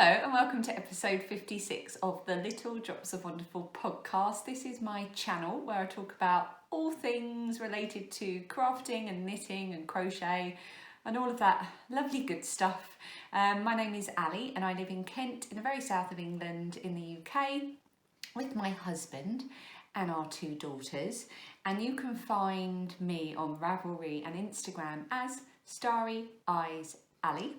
Hello and welcome to episode 56 of the Little Drops of Wonderful podcast. This is my channel where I talk about all things related to crafting and knitting and crochet and all of that lovely good stuff. My name is Ellie and I live in Kent in the very south of England in the UK with my husband and our two daughters, and you can find me on Ravelry and Instagram as Starry Eyes Ellie.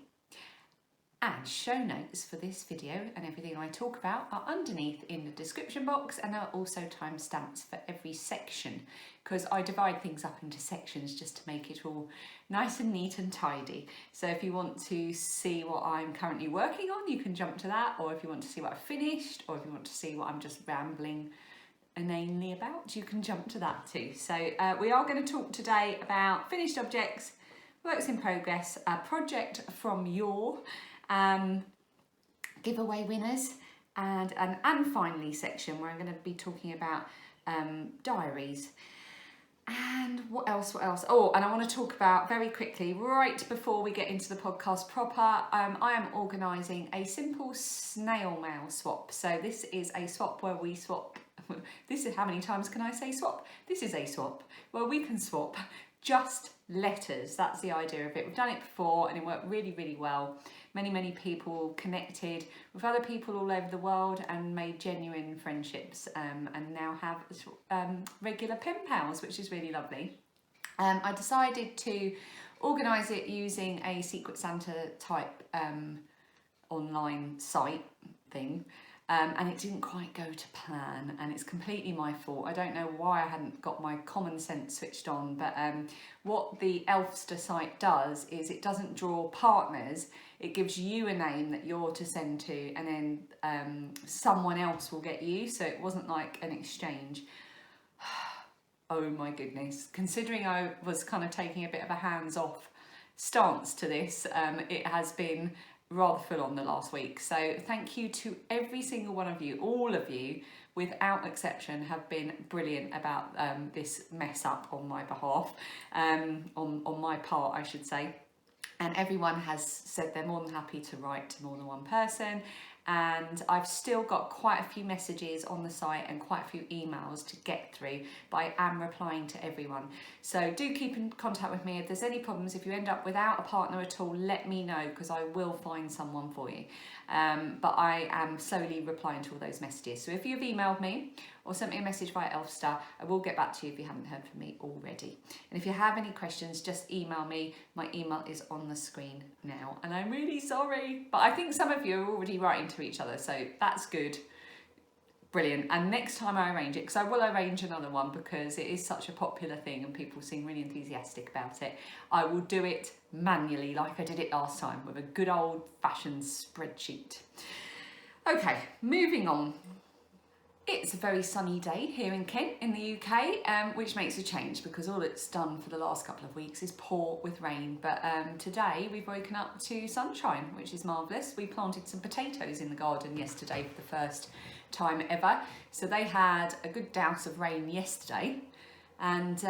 And show notes for this video and everything I talk about are underneath in the description box, and there are also timestamps for every section because I divide things up into sections just to make it all nice and neat and tidy. So if you want to see what I'm currently working on, you can jump to that, or if you want to see what I've finished, or if you want to see what I'm just rambling inanely about, you can jump to that too. So we are going to talk today about finished objects, works in progress, a project from Yore, giveaway winners, and an finally section where I'm going to be talking about diaries. And what else? Oh, and I want to talk about very quickly, right before we get into the podcast proper, I am organising a simple snail mail swap. So this is a swap where we swap, this is, how many times can I say swap? This is a swap where we can swap just letters. That's the idea of it. We've done it before and it worked really, really well. Many people connected with other people all over the world and made genuine friendships, and now have regular pen pals, which is really lovely. I decided to organise it using a Secret Santa type online site thing. And it didn't quite go to plan, and it's completely my fault. I don't know why I hadn't got my common sense switched on, but what the Elfster site does is it doesn't draw partners. It gives you a name that you're to send to, and then someone else will get you. So it wasn't like an exchange. Oh my goodness. Considering I was kind of taking a bit of a hands-off stance to this, it has been rather full on the last week. So thank you to every single one of you. All of you without exception have been brilliant about this mess up on my behalf, on my part I should say, and everyone has said they're more than happy to write to more than one person. And I've still got quite a few messages on the site and quite a few emails to get through, but I am replying to everyone. So do keep in contact with me. If there's any problems, if you end up without a partner at all, let me know because I will find someone for you. But I am slowly replying to all those messages. So if you've emailed me or sent me a message via Elfster, I will get back to you if you haven't heard from me already. And if you have any questions, just email me. My email is on the screen now. And I'm really sorry, but I think some of you are already writing to each other, so that's good. Brilliant. And next time I arrange it, because I will arrange another one because it is such a popular thing and people seem really enthusiastic about it, I will do it manually like I did it last time with a good old fashioned spreadsheet. Okay, moving on. It's a very sunny day here in Kent in the UK, which makes a change because all it's done for the last couple of weeks is pour with rain. But today we've woken up to sunshine, which is marvellous. We planted some potatoes in the garden yesterday for the first time ever. So they had a good douse of rain yesterday, and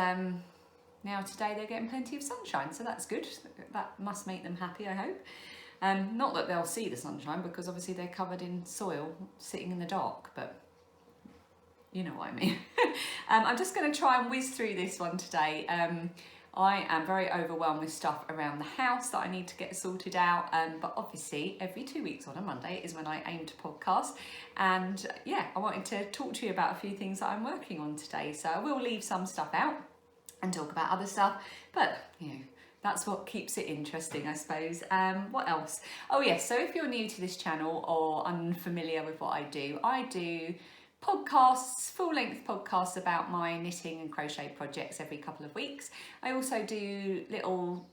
now today they're getting plenty of sunshine. So that's good. That must make them happy, I hope. Not that they'll see the sunshine because obviously they're covered in soil sitting in the dark, but you know what I mean. I'm just going to try and whiz through this one today. I am very overwhelmed with stuff around the house that I need to get sorted out, but obviously every 2 weeks on a Monday is when I aim to podcast, and yeah, I wanted to talk to you about a few things that I'm working on today. So I will leave some stuff out and talk about other stuff, but you know, that's what keeps it interesting, I suppose. What else? Oh yes, so if you're new to this channel or unfamiliar with what I do podcasts, full-length podcasts about my knitting and crochet projects every couple of weeks. I also do little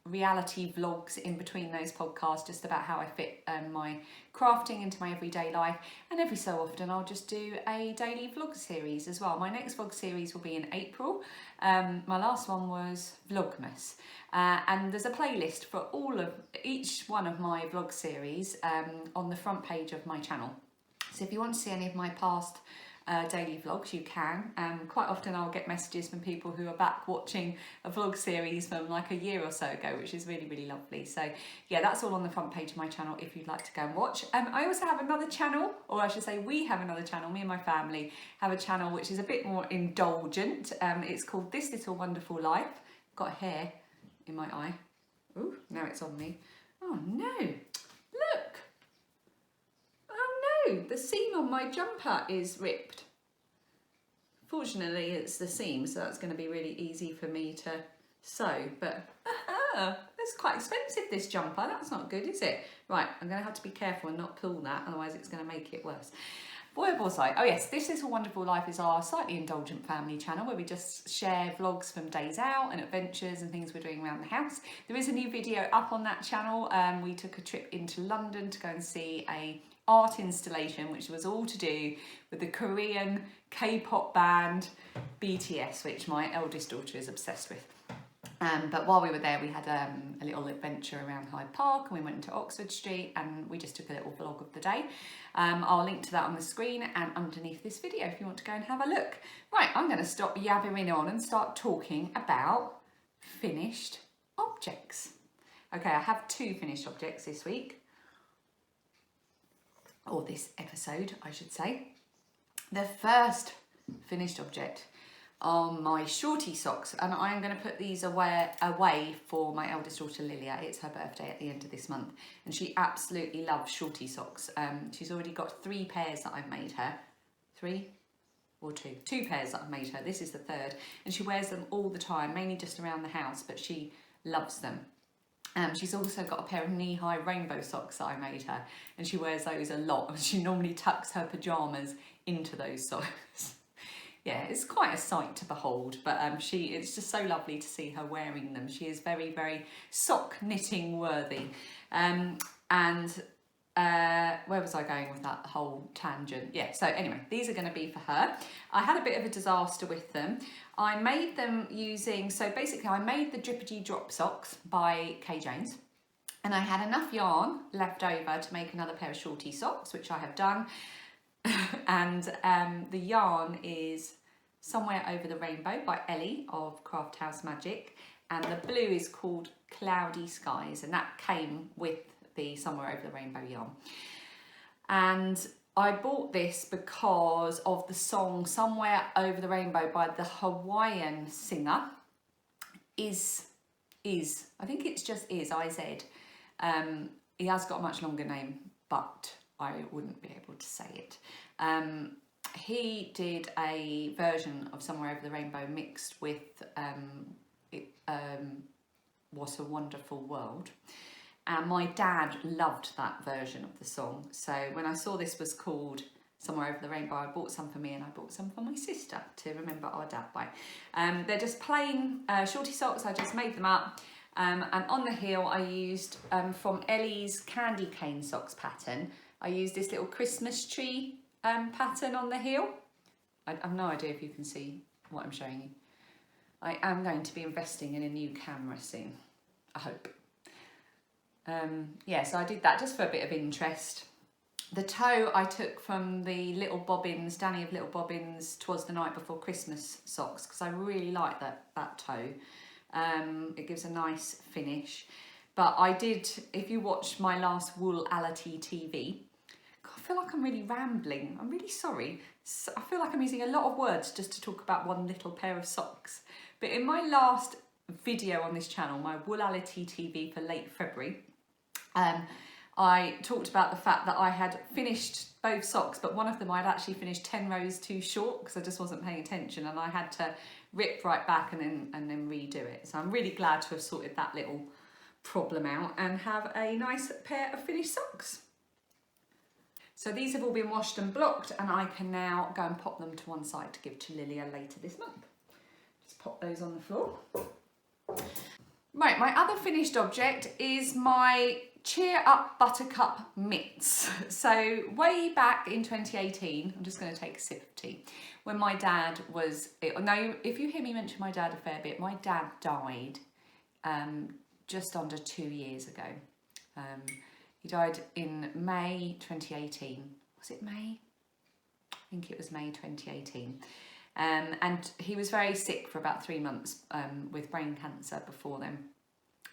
reality vlogs in between those podcasts just about how I fit my crafting into my everyday life, and every so often I'll just do a daily vlog series as well. My next vlog series will be in April. My last one was Vlogmas, and there's a playlist for each one of my vlog series on the front page of my channel. So if you want to see any of my past daily vlogs, you can. Quite often I'll get messages from people who are back watching a vlog series from like a year or so ago, which is really, really lovely. So yeah, that's all on the front page of my channel if you'd like to go and watch. I also have another channel, or I should say we have another channel, me and my family have a channel which is a bit more indulgent. It's called This Little Wonderful Life. Got hair in my eye. Ooh, now it's on me. Oh no, look. Oh no, the seam on my jumper is ripped. Fortunately, it's the seam, so that's going to be really easy for me to sew, but it's quite expensive, this jumper. That's not good, is it? Right, I'm going to have to be careful and not pull that, otherwise it's going to make it worse. Where was I? Oh yes, This Little Wonderful Life is our slightly indulgent family channel where we just share vlogs from days out and adventures and things we're doing around the house. There is a new video up on that channel. We took a trip into London to go and see a art installation which was all to do with the Korean K-pop band BTS, which my eldest daughter is obsessed with. But while we were there, we had a little adventure around Hyde Park, and we went into Oxford Street, and we just took a little vlog of the day. I'll link to that on the screen and underneath this video if you want to go and have a look. Right, I'm going to stop yabbering on and start talking about finished objects. Okay, I have 2 finished objects this week, or this episode, I should say. The first finished object are my shortie socks, and I am going to put these away for my eldest daughter Lilia. It's her birthday at the end of this month, and she absolutely loves shortie socks. She's already got 3 pairs that I've made her. 3 or 2? 2 pairs that I've made her. This is the 3rd, and she wears them all the time, mainly just around the house, but she loves them. She's also got a pair of knee-high rainbow socks that I made her, and she wears those a lot, and she normally tucks her pyjamas into those socks. Yeah, it's quite a sight to behold, but it's just so lovely to see her wearing them. She is very, very sock knitting worthy. Where was I going with that whole tangent? Yeah, so anyway, these are going to be for her. I had a bit of a disaster with them. I made them using, so basically I made the Drippity Drop socks by Kay Jones, and I had enough yarn left over to make another pair of shortie socks, which I have done. And the yarn is Somewhere Over the Rainbow by Ellie of Craft House Magic, and the blue is called Cloudy Skies, and that came with the Somewhere Over the Rainbow yarn. And I bought this because of the song Somewhere Over the Rainbow by the Hawaiian singer I think it's just I-Z. He has got a much longer name, but I wouldn't be able to say it. He did a version of Somewhere Over the Rainbow mixed with What a Wonderful World. And my dad loved that version of the song. So when I saw this was called Somewhere Over the Rainbow, I bought some for me and I bought some for my sister to remember our dad by. They're just plain shortie socks. I just made them up. And on the heel I used, from Ellie's Candy Cane Socks pattern, I used this little Christmas tree pattern on the heel. I have no idea if you can see what I'm showing you. I am going to be investing in a new camera soon, I hope. Yeah, so I did that just for a bit of interest. The toe I took from the Little Bobbins, Danny of Little Bobbins, 'Twas the Night Before Christmas socks, because I really like that toe. It gives a nice finish. But I did, if you watched my last Wool-ality TV, God, I feel like I'm really rambling. I'm really sorry. I feel like I'm using a lot of words just to talk about one little pair of socks. But in my last video on this channel, my Wool-ality TV for late February, I talked about the fact that I had finished both socks, but one of them I'd actually finished 10 rows too short because I just wasn't paying attention, and I had to rip right back and then redo it. So I'm really glad to have sorted that little problem out and have a nice pair of finished socks. So these have all been washed and blocked, and I can now go and pop them to one side to give to Lilia later this month. Just pop those on the floor. Right, my other finished object is my Cheer Up Buttercup mitts. So way back in 2018, I'm just going to take a sip of tea, when my dad was, now if you hear me mention my dad a fair bit, my dad died just under 2 years ago. He died in May 2018. Was it May? think it was May 2018. And he was very sick for about 3 months with brain cancer before then.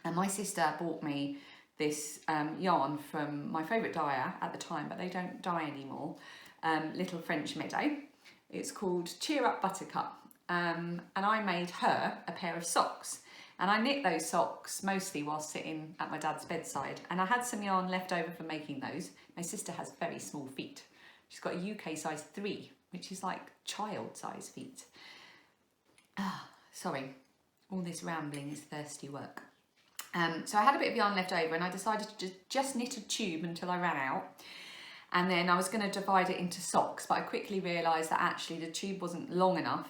And my sister bought me this yarn from my favourite dyer at the time, but they don't dye anymore, Little French Meadow. It's called Cheer Up Buttercup. And I made her a pair of socks. And I knit those socks mostly while sitting at my dad's bedside. And I had some yarn left over for making those. My sister has very small feet. She's got a UK size 3, which is like child size feet. Sorry, all this rambling is thirsty work. So I had a bit of yarn left over and I decided to just knit a tube until I ran out. And then I was going to divide it into socks, but I quickly realised that actually the tube wasn't long enough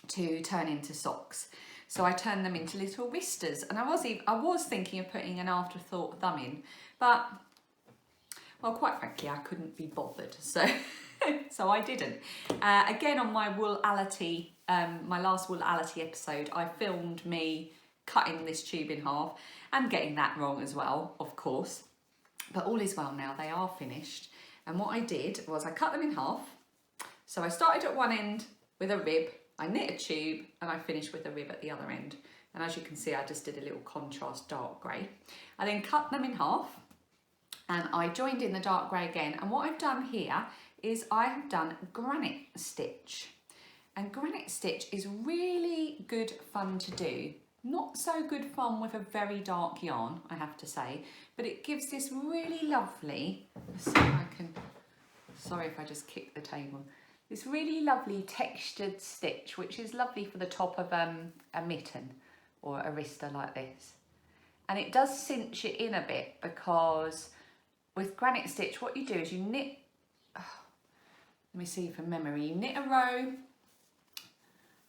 to turn into socks. So I turned them into little wristers, and I was thinking of putting an afterthought thumb in, but well, quite frankly, I couldn't be bothered, so so I didn't. Again, on my Wool-ality, my last Wool-ality episode, I filmed me cutting this tube in half and getting that wrong as well, of course. But all is well now, they are finished. And what I did was I cut them in half. So I started at one end with a rib, I knit a tube, and I finished with a rib at the other end. And as you can see, I just did a little contrast dark grey. I then cut them in half and I joined in the dark grey again. And what I've done here is I have done granite stitch. And granite stitch is really good fun to do. Not so good fun with a very dark yarn, I have to say, but it gives this really lovely, let's see if I can, sorry if I just kick the table, this really lovely textured stitch, which is lovely for the top of a mitten or a wrister like this. And it does cinch it in a bit, because with granite stitch, what you do is you knit, let me see from memory, you knit a row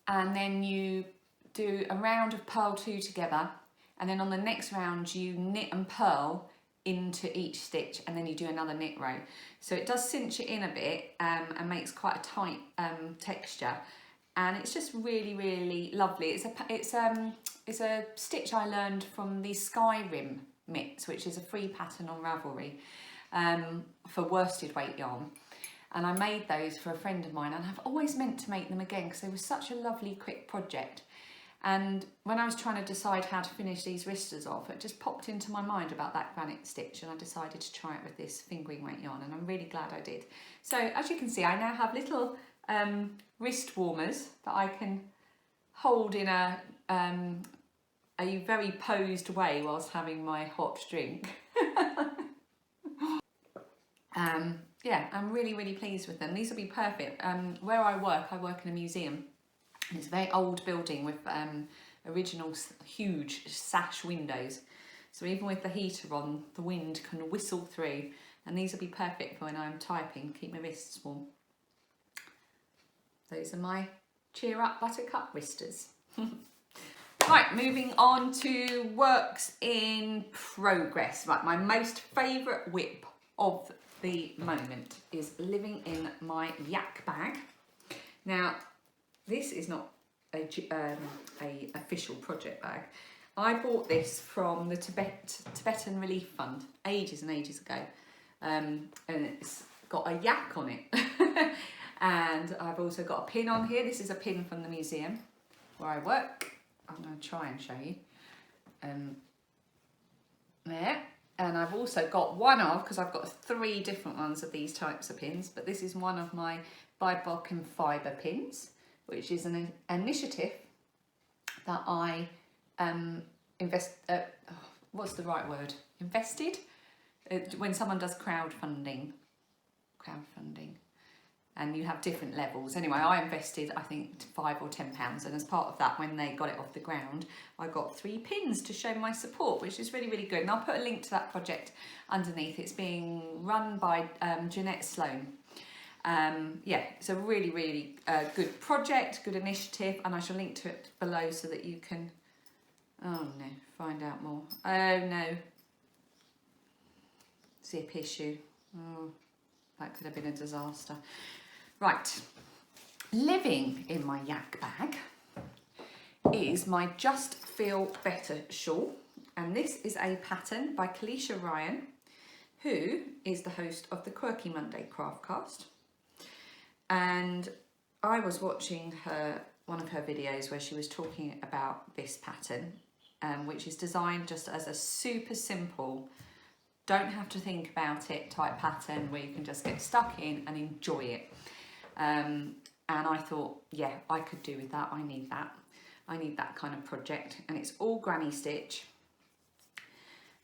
and then you do a round of purl 2 together, and then on the next round you knit and purl into each stitch, and then you do another knit row. So it does cinch it in a bit and makes quite a tight texture, and it's just really, really lovely. It's a stitch I learned from the Skyrim mitts, which is a free pattern on Ravelry for worsted weight yarn. And I made those for a friend of mine, and I've always meant to make them again because they were such a lovely quick project. And when I was trying to decide how to finish these wristers off, it just popped into my mind about that granite stitch, and I decided to try it with this fingering weight yarn, and I'm really glad I did. So as you can see, I now have little wrist warmers that I can hold in a very posed way whilst having my hot drink. Yeah, I'm really, really pleased with them. These will be perfect. Where I work in a museum. And it's a very old building with original huge sash windows. So even with the heater on, the wind can whistle through. And these will be perfect for when I'm typing, keep my wrists warm. Those are my Cheer Up Buttercup wristers. Right, moving on to works in progress. Right, my most favourite whip of the moment is living in my yak bag. Now, this is not a official project bag. I bought this from the Tibetan Relief Fund ages and ages ago, and it's got a yak on it. And I've also got a pin on here. This is a pin from the museum where I work. I'm going to try and show you. There. And I've also got one of, because I've got 3 different ones of these types of pins, but this is one of my Bibok and Fibre pins, which is an initiative that I what's the right word? Invested? When someone does crowdfunding, and you have different levels. Anyway, I invested, I think, £5 or £10, and as part of that, when they got it off the ground, I got 3 pins to show my support, which is really, really good. And I'll put a link to that project underneath. It's being run by Jeanette Sloan. Yeah, it's a really, really good project, good initiative, and I shall link to it below so that you can, oh no, find out more. Oh no, zip issue. Oh, that could have been a disaster. Right, living in my yak bag is my Just Feel Better shawl, and this is a pattern by Caleisha Ryan, who is the host of the Quirky Monday Craftcast. And I was watching one of her videos where she was talking about this pattern, which is designed just as a super simple, don't have to think about it type pattern where you can just get stuck in and enjoy it. And I thought, yeah, I could do with that. I need that. I need that kind of project. And it's all granny stitch.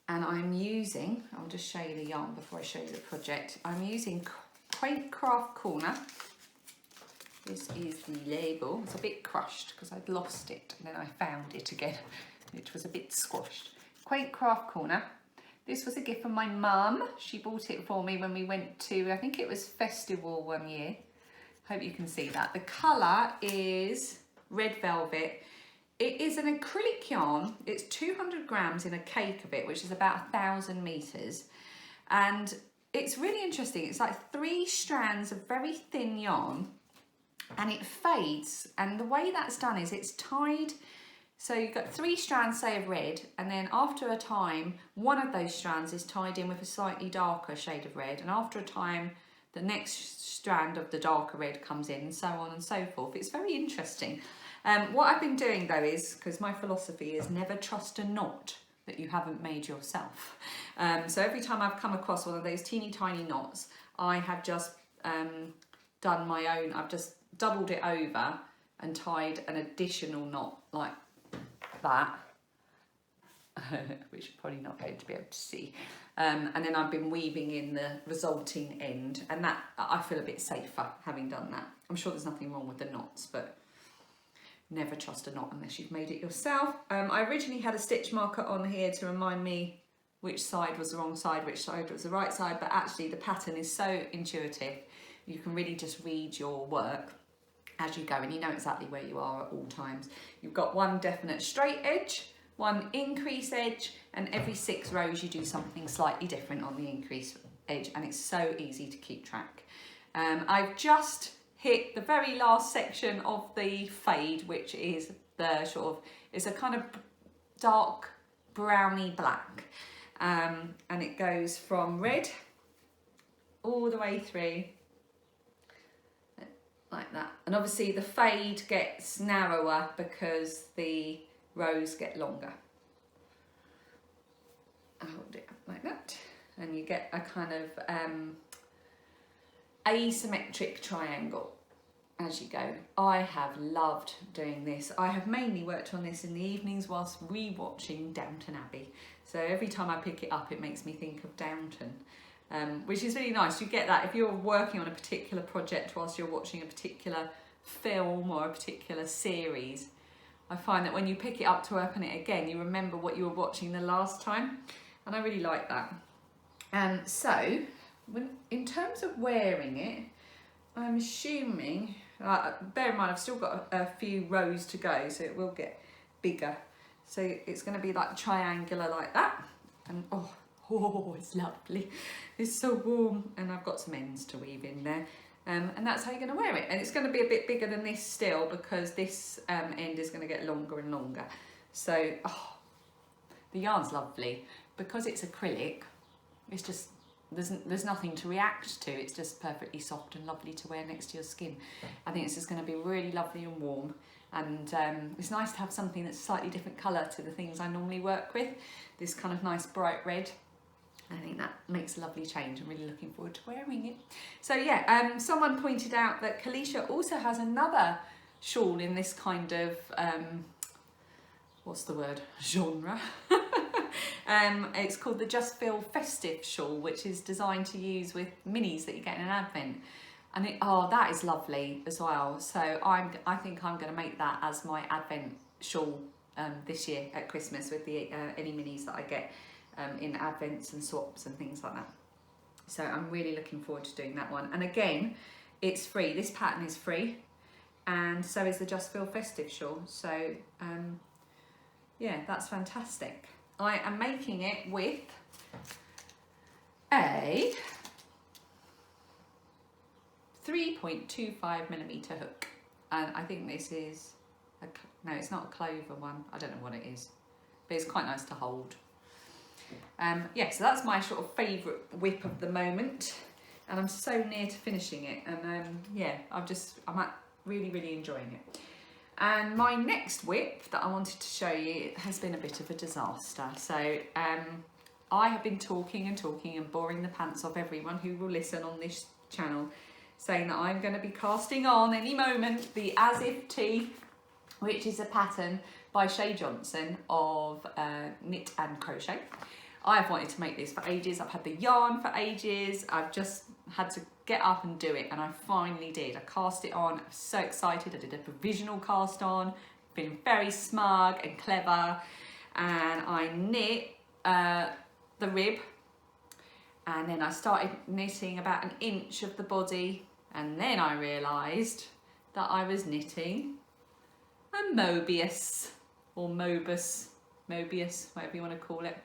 And I'm using, I'll just show you the yarn before I show you the project. I'm using Quaint Craft Corner. This is the label. It's a bit crushed because I'd lost it and then I found it again, which was a bit squashed. Quaint Craft Corner. This was a gift from my mum. She bought it for me when we went to, I think it was Festival one year. Hope you can see that. The colour is red velvet. It is an acrylic yarn. It's 200 grams in a cake of it, which is about 1,000 metres. And it's really interesting. It's like 3 strands of very thin yarn and it fades. And the way that's done is it's tied. So you've got 3 strands, say, of red, and then after a time, one of those strands is tied in with a slightly darker shade of red, and after a time, the next strand of the darker red comes in, and so on and so forth. It's very interesting. What I've been doing, though, is, because my philosophy is never trust a knot that you haven't made yourself. So every time I've come across one of those teeny tiny knots, I have just done my own, I've just doubled it over and tied an additional knot like that, which you're probably not going to be able to see, and then I've been weaving in the resulting end, and that I feel a bit safer having done that. I'm sure there's nothing wrong with the knots, but never trust a knot unless you've made it yourself. I originally had a stitch marker on here to remind me which side was the wrong side, which side was the right side, but actually the pattern is so intuitive, you can really just read your work as you go and you know exactly where you are at all times. You've got one definite straight edge, one increase edge, and every 6 rows you do something slightly different on the increase edge, and it's so easy to keep track. I've just hit the very last section of the fade, which is the sort of, it's a kind of dark browny black, and it goes from red all the way through like that. And obviously the fade gets narrower because the rows get longer. I hold it up like that and you get a kind of asymmetric triangle as you go. I have loved doing this. I have mainly worked on this in the evenings whilst re-watching Downton Abbey. So every time I pick it up it makes me think of Downton. Which is really nice. You get that if you're working on a particular project whilst you're watching a particular film or a particular series. I find that when you pick it up to work on it again, you remember what you were watching the last time, and I really like that. And so, in terms of wearing it, I'm assuming, bear in mind I've still got a few rows to go, so it will get bigger. So it's going to be like triangular like that, and oh, it's lovely. It's so warm, and I've got some ends to weave in there. And that's how you're going to wear it. And it's going to be a bit bigger than this still because this end is going to get longer and longer. So, oh, the yarn's lovely. Because it's acrylic, it's just, there's nothing to react to. It's just perfectly soft and lovely to wear next to your skin. I think it's just going to be really lovely and warm. And it's nice to have something that's a slightly different colour to the things I normally work with. This kind of nice bright red. I think that makes a lovely change. I'm really looking forward to wearing it. So yeah, someone pointed out that Caleisha also has another shawl in this kind of, what's the word, genre. It's called the Just Feel Festive shawl, which is designed to use with minis that you get in an advent. And that is lovely as well. So I think I'm going to make that as my advent shawl this year at Christmas with the any minis that I get. In advents and swaps and things like that. So I'm really looking forward to doing that one. And again, it's free. This pattern is free, and so is the Just Feel Festive shawl. So yeah, that's fantastic. I am making it with a 3.25mm hook, and I think this is no, it's not a clover one. I don't know what it is, but it's quite nice to hold. Yeah, so that's my sort of favourite whip of the moment. and I'm so near to finishing it, and yeah, I'm really enjoying it. And my next whip that I wanted to show you has been a bit of a disaster. So I have been talking and boring the pants off everyone who will listen on this channel, saying that I'm going to be casting on any moment the As If Tee, which is a pattern by Shay of Knit and Crochet. I've wanted to make this for ages. I've had the yarn for ages. I've just had to get up and do it, and I finally did. I cast it on. I was so excited. I did a provisional cast on, feeling very smug and clever, and I knit the rib, and then I started knitting about an inch of the body, and then I realised that I was knitting a Mobius, or Mobius, whatever you want to call it.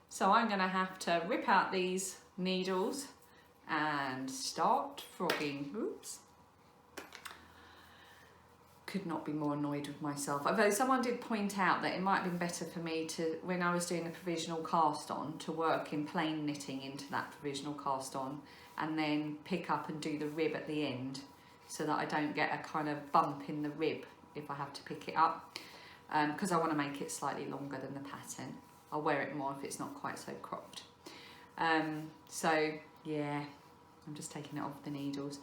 So I'm going to have to rip out these needles and start frogging. Oops. Could not be more annoyed with myself. Although someone did point out that it might have been better for me to, when I was doing the provisional cast on, to work in plain knitting into that provisional cast on and then pick up and do the rib at the end, so that I don't get a kind of bump in the rib if I have to pick it up, because I want to make it slightly longer than the pattern. I'll wear it more if it's not quite so cropped. So yeah, I'm just taking it off the needles.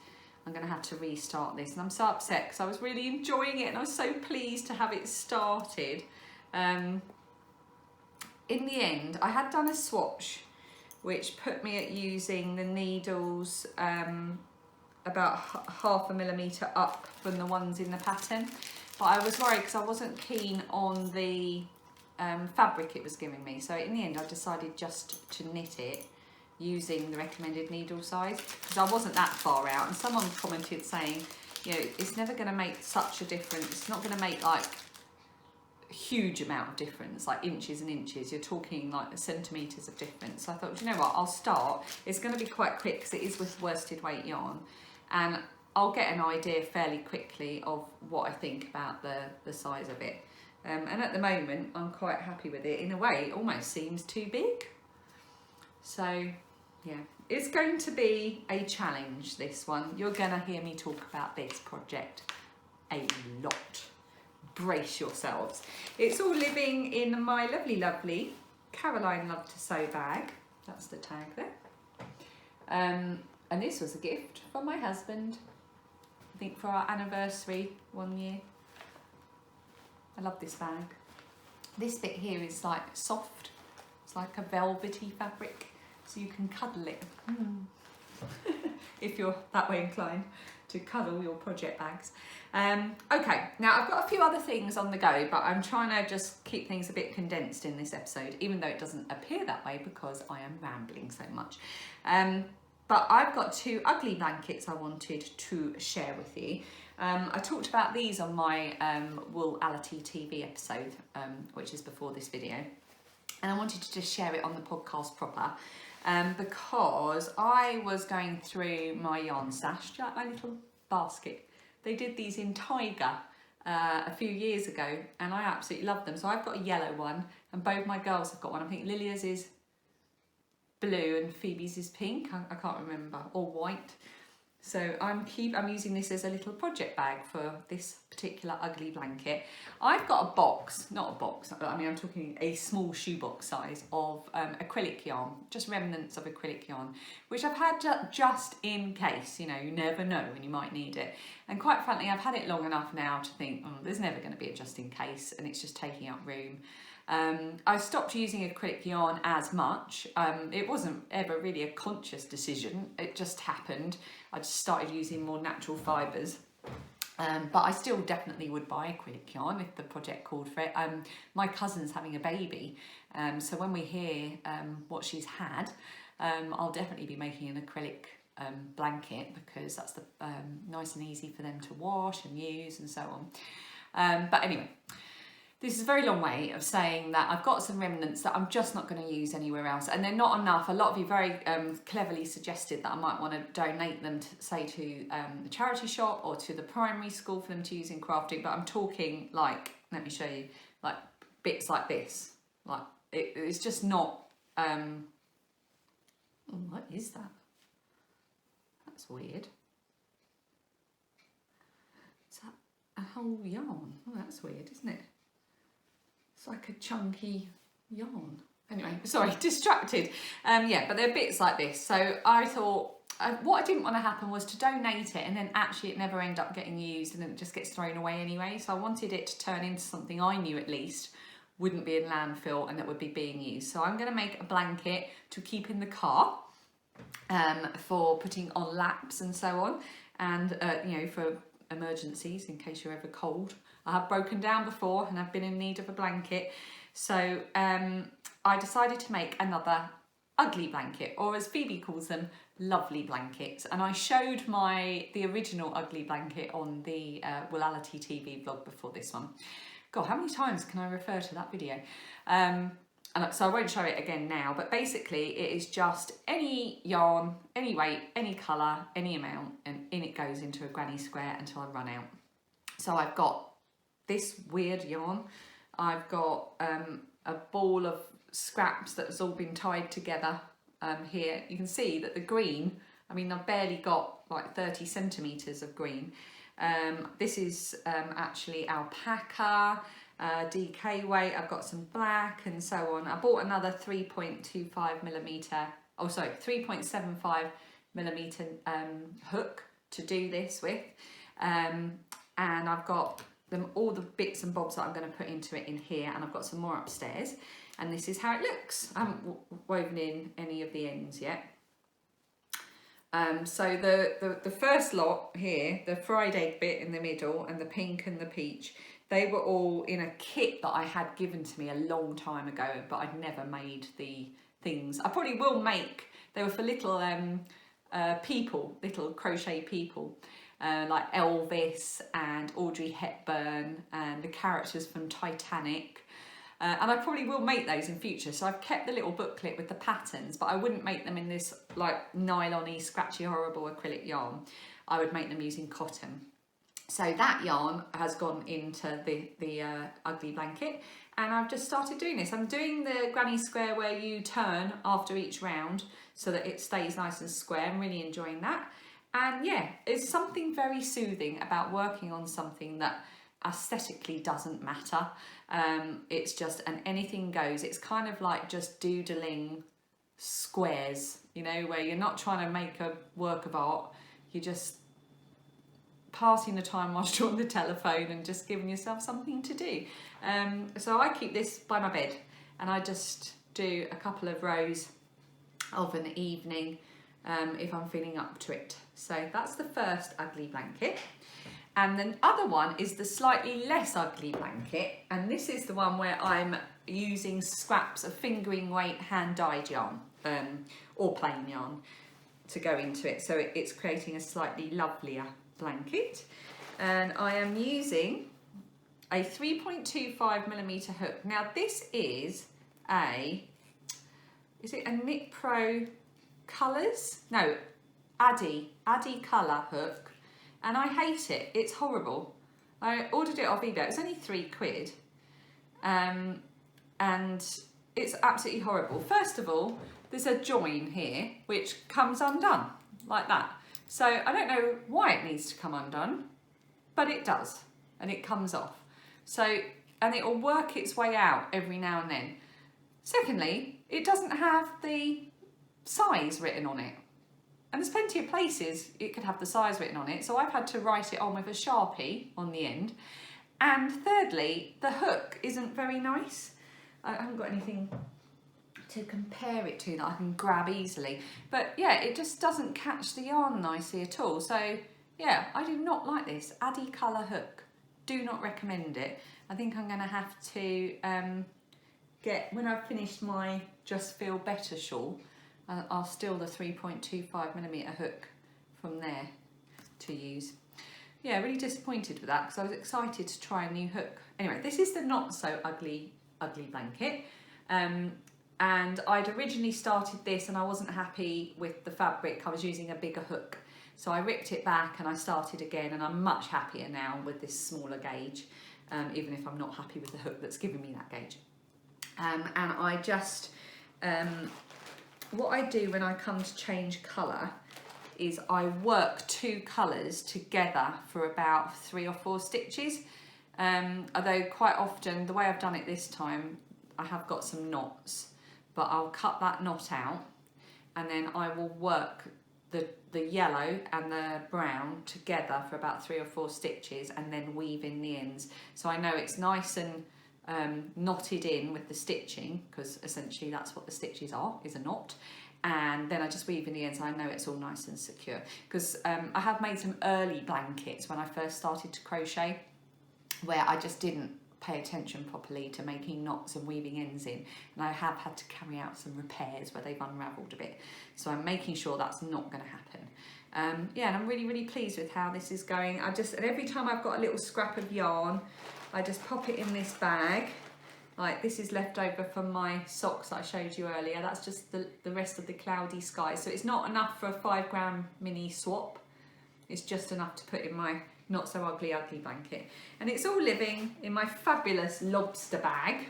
I'm going to have to restart this, and I'm so upset because I was really enjoying it and I was so pleased to have it started. In the end, I had done a swatch which put me at using the needles about 0.5 millimetre up from the ones in the pattern, but I was worried because I wasn't keen on the fabric it was giving me. So in the end I decided just to knit it using the recommended needle size, because I wasn't that far out, and someone commented saying, you know, it's never going to make such a difference, it's not going to make like a huge amount of difference, like inches and inches, you're talking like centimetres of difference. So I thought, you know what, I'll start. It's going to be quite quick because it is with worsted weight yarn, and I'll get an idea fairly quickly of what I think about the size of it. And at the moment I'm quite happy with it. In a way it almost seems too big. So yeah, it's going to be a challenge, this one. You're going to hear me talk about this project a lot. Brace yourselves. It's all living in my lovely Caroline Love to Sew bag. That's the tag there. And this was a gift from my husband, I think for our anniversary 1 year. I love this bag. This bit here is like soft. It's like a velvety fabric, so you can cuddle it. If you're that way inclined to cuddle your project bags. Okay, now I've got a few other things on the go, but I'm trying to just keep things a bit condensed in this episode, even though it doesn't appear that way because I am rambling so much. But I've got 2 ugly blankets I wanted to share with you. I talked about these on my Woolallity TV episode, which is before this video. And I wanted to just share it on the podcast proper, because I was going through my yarn stash, like my little basket. They did these in Tiger a few years ago, and I absolutely love them. So I've got a yellow one, and both my girls have got one. I think Lilia's is blue and Phoebe's is pink. I can't remember, or white. So I'm using this as a little project bag for this particular ugly blanket. I've got a box, not a box, I mean I'm talking a small shoebox size of acrylic yarn, just remnants of acrylic yarn, which I've had just in case, you know, you never know when you might need it. And quite frankly, I've had it long enough now to think, oh, there's never going to be a just in case, and it's just taking up room. I stopped using acrylic yarn as much. It wasn't ever really a conscious decision, it just happened. I just started using more natural fibres. But I still definitely would buy acrylic yarn if the project called for it. My cousin's having a baby, so when we hear what she's had, I'll definitely be making an acrylic blanket, because that's the nice and easy for them to wash and use and so on. But anyway, this is a very long way of saying that I've got some remnants that I'm just not going to use anywhere else, and they're not enough. A lot of you very cleverly suggested that I might want to donate them to, say, to the charity shop or to the primary school for them to use in crafting, but I'm talking like, let me show you, like bits like this. Like it's just not, what is that? that's weird. Is that a whole yarn? Oh, that's weird, isn't it? It's like a chunky yarn. Anyway, sorry, distracted. Yeah, but they're bits like this. So I thought, what I didn't want to happen was to donate it and then actually it never end up getting used and then it just gets thrown away anyway. So I wanted it to turn into something I knew at least wouldn't be in landfill and that would be being used. So I'm going to make a blanket to keep in the car for putting on laps and so on, and you know, for emergencies in case you're ever cold. I have broken down before and I've been in need of a blanket. So I decided to make another ugly blanket, or as Phoebe calls them, lovely blankets. And I showed the original ugly blanket on the Woollality TV vlog before this one. God, how many times can I refer to that video? And so I won't show it again now, but basically it is just any yarn, any weight, any colour, any amount, and in it goes into a granny square until I run out. So I've got this weird yarn. I've got a ball of scraps that has all been tied together here. You can see that the green, I mean, I've barely got like 30 centimetres of green. This is actually alpaca, DK weight. I've got some black and so on. I bought another 3.25 millimetre, oh sorry, 3.75 millimetre hook to do this with. And I've got all the bits and bobs that I'm going to put into it in here, and I've got some more upstairs. And this is how it looks. I haven't woven in any of the ends yet. So the first lot here, the fried egg bit in the middle and the pink and the peach, they were all in a kit that I had given to me a long time ago, but I'd never made the things. I probably will make, they were for little people, little crochet people, like Elvis and Audrey Hepburn and the characters from Titanic. And I probably will make those in future. So I've kept the little booklet with the patterns, but I wouldn't make them in this like nylon-y, scratchy, horrible acrylic yarn. I would make them using cotton. So that yarn has gone into the ugly blanket, and I've just started doing this. I'm doing the granny square where you turn after each round so that it stays nice and square. I'm really enjoying that. And yeah, it's something very soothing about working on something that aesthetically doesn't matter. It's just an anything goes. It's kind of like just doodling squares, you know, where you're not trying to make a work of art. You're just passing the time whilst you're on the telephone and just giving yourself something to do. So I keep this by my bed and I just do a couple of rows of an evening if I'm feeling up to it. So that's the first ugly blanket. And the other one is the slightly less ugly blanket, and this is the one where I'm using scraps of fingering weight hand-dyed yarn or plain yarn to go into it, so it's creating a slightly lovelier blanket. And I am using a 3.25 millimetre hook. Now this is it a Knit Pro Colours? No, Addy Colour hook. And I hate it, it's horrible. I ordered it off eBay, it was only £3. And it's absolutely horrible. First of all, there's a join here, which comes undone, like that. So I don't know why it needs to come undone, but it does, and it comes off. So, and it will work its way out every now and then. Secondly, it doesn't have the size written on it. And there's plenty of places it could have the size written on it, so I've had to write it on with a Sharpie on the end. And thirdly, the hook isn't very nice. I haven't got anything to compare it to that I can grab easily. But yeah, it just doesn't catch the yarn nicely at all. So yeah, I do not like this Addy Colour hook. Do not recommend it. I think I'm going to have to when I've finished my Just Feel Better shawl, I'll steal the 3.25 millimetre hook from there to use. Yeah, really disappointed with that because I was excited to try a new hook. Anyway, this is the not so ugly blanket. And I'd originally started this and I wasn't happy with the fabric. I was using a bigger hook. So I ripped it back and I started again, and I'm much happier now with this smaller gauge, even if I'm not happy with the hook that's giving me that gauge. And I just... what I do when I come to change colour is I work 2 colours together for about 3 or 4 stitches. Although quite often, the way I've done it this time, I have got some knots, but I'll cut that knot out and then I will work the yellow and the brown together for about 3 or 4 stitches and then weave in the ends. So I know it's nice and knotted in with the stitching, because essentially that's what the stitches are, is a knot. And then I just weave in the ends and I know it's all nice and secure. Because I have made some early blankets when I first started to crochet, where I just didn't pay attention properly to making knots and weaving ends in, and I have had to carry out some repairs where they've unravelled a bit, so I'm making sure that's not going to happen. Yeah, and I'm really pleased with how this is going. And every time I've got a little scrap of yarn, I just pop it in this bag. Like, this is left over from my socks that I showed you earlier. That's just the rest of the cloudy sky, so it's not enough for a 5-gram mini swap. It's just enough to put in my not so ugly blanket, and it's all living in my fabulous lobster bag.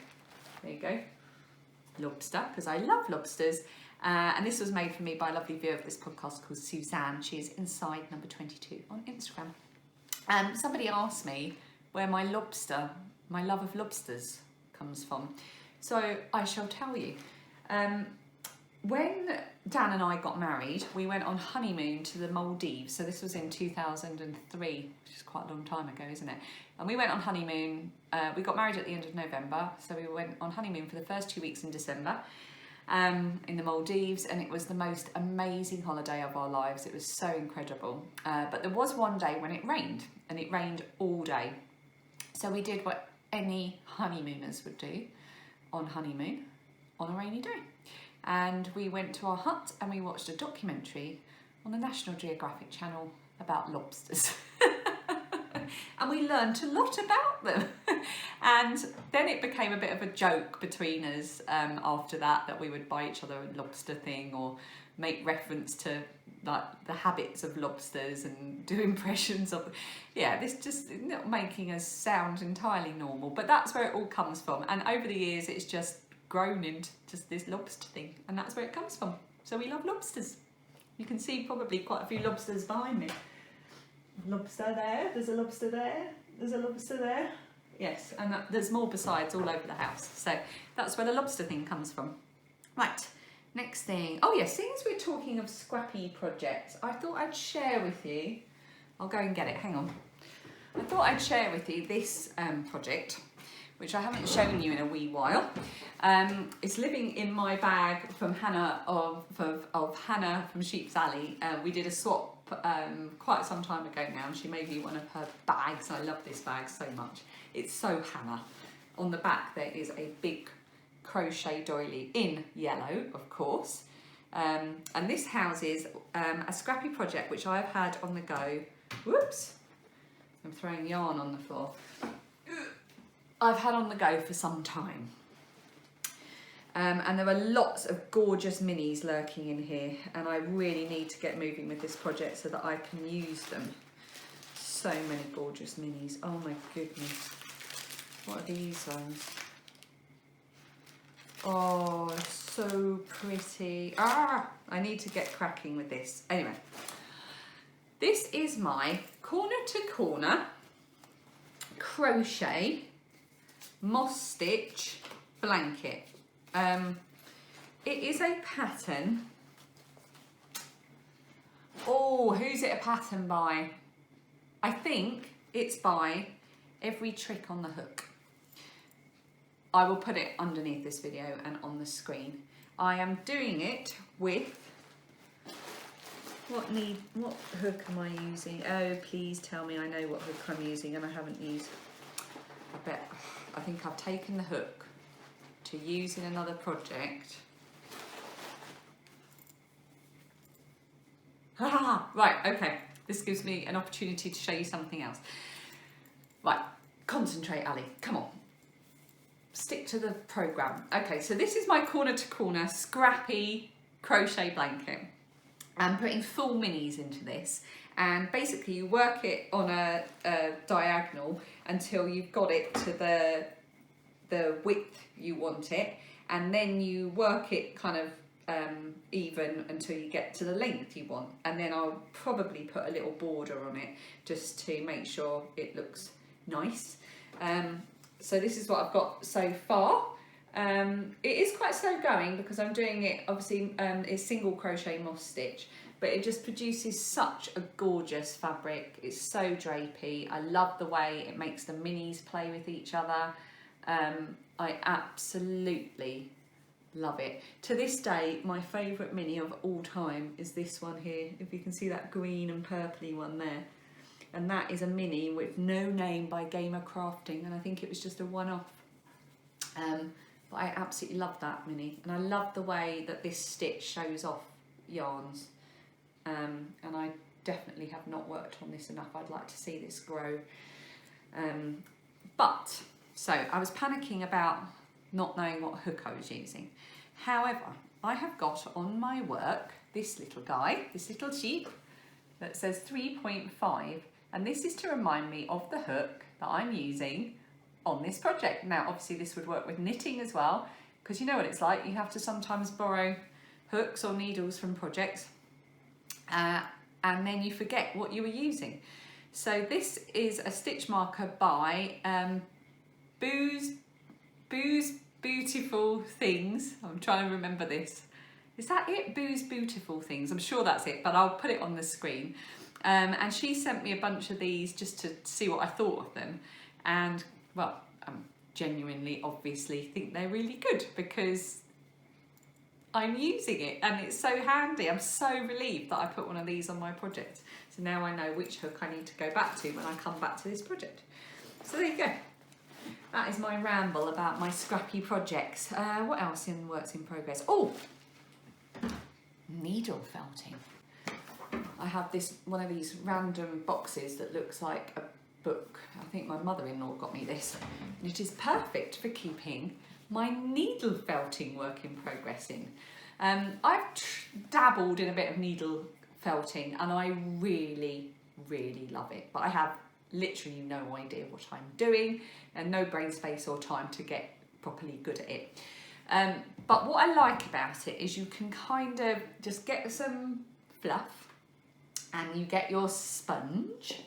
There you go, lobster, because I love lobsters. And this was made for me by a lovely viewer of this podcast called Suzanne. She's inside number 22 on Instagram. Somebody asked me where my love of lobsters comes from, so I shall tell you. When Dan and I got married, we went on honeymoon to the Maldives. So this was in 2003, which is quite a long time ago, isn't it? And we went on honeymoon. We got married at the end of November, so we went on honeymoon for the first 2 weeks in December in the Maldives, and it was the most amazing holiday of our lives. It was so incredible. But there was one day when it rained, and it rained all day. So we did what any honeymooners would do on honeymoon on a rainy day. And we went to our hut and we watched a documentary on the National Geographic Channel about lobsters. And we learnt a lot about them. And then it became a bit of a joke between us after that we would buy each other a lobster thing, or make reference to like the habits of lobsters and do impressions of them. Yeah, this just not making us sound entirely normal, but that's where it all comes from. And over the years, it's just grown into just this lobster thing, and that's where it comes from. So we love lobsters. You can see probably quite a few lobsters behind me. Lobster there, there's a lobster there, there's a lobster there. Yes, and there's more besides all over the house. So that's where the lobster thing comes from. Right, next thing. Oh yes, seeing as we're talking of scrappy projects, I thought I'd share with you, I'll go and get it, hang on. I thought I'd share with you this project, which I haven't shown you in a wee while. It's living in my bag from Hannah of Hannah from Sheep's Alley. We did a swap quite some time ago now, and she made me one of her bags. I love this bag so much. It's so Hannah. On the back there is a big crochet doily in yellow, of course. And this houses a scrappy project which I've had on the go. Whoops! I'm throwing yarn on the floor. I've had on the go for some time. And there are lots of gorgeous minis lurking in here, and I really need to get moving with this project so that I can use them. So many gorgeous minis. Oh my goodness. What are these ones? Oh, so pretty. I need to get cracking with this. Anyway, this is my corner to corner crochet moss stitch blanket. It is a pattern. Oh, who's it a pattern by? I think it's by Every Trick on the Hook. I will put it underneath this video and on the screen. I am doing it with, what hook am I using? Oh, please tell me I know what hook I'm using and I haven't used. I think I've taken the hook to use in another project. Right, okay. This gives me an opportunity to show you something else. Right, concentrate, Ali. Come on. Stick to the programme. Okay, so this is my corner to corner scrappy crochet blanket. I'm putting full minis into this, and basically you work it on a diagonal until you've got it to the width you want it, and then you work it kind of even until you get to the length you want, and then I'll probably put a little border on it just to make sure it looks nice. So this is what I've got so far. It is quite slow going because I'm doing it, obviously it's single crochet moss stitch, but it just produces such a gorgeous fabric. It's so drapey. I love the way it makes the minis play with each other. I absolutely love it. To this day, my favourite mini of all time is this one here. If you can see that green and purpley one there. And that is a mini with no name by Gamer Crafting, and I think it was just a one-off. But I absolutely love that mini, and I love the way that this stitch shows off yarns. And I definitely have not worked on this enough. I'd like to see this grow. So I was panicking about not knowing what hook I was using. However, I have got on my work this little guy, this little sheep that says 3.5, and this is to remind me of the hook that I'm using on this project. Now, obviously this would work with knitting as well, because you know what it's like, you have to sometimes borrow hooks or needles from projects, and then you forget what you were using. So this is a stitch marker by Boo's Beautiful Things. I'm trying to remember this. Is that it? Boo's Beautiful Things. I'm sure that's it, but I'll put it on the screen. And she sent me a bunch of these just to see what I thought of them. And, well, I genuinely, obviously think they're really good because I'm using it and it's so handy. I'm so relieved that I put one of these on my project. So now I know which hook I need to go back to when I come back to this project. So there you go. That is my ramble about my scrappy projects. What else in works in progress? Oh, needle felting. I have one of these random boxes that looks like a book. I think my mother-in-law got me this. And it is perfect for keeping my needle felting work in progress in. I've dabbled in a bit of needle felting and I really, really love it. But I have literally no idea what I'm doing and no brain space or time to get properly good at it. But what I like about it is you can kind of just get some fluff and you get your sponge.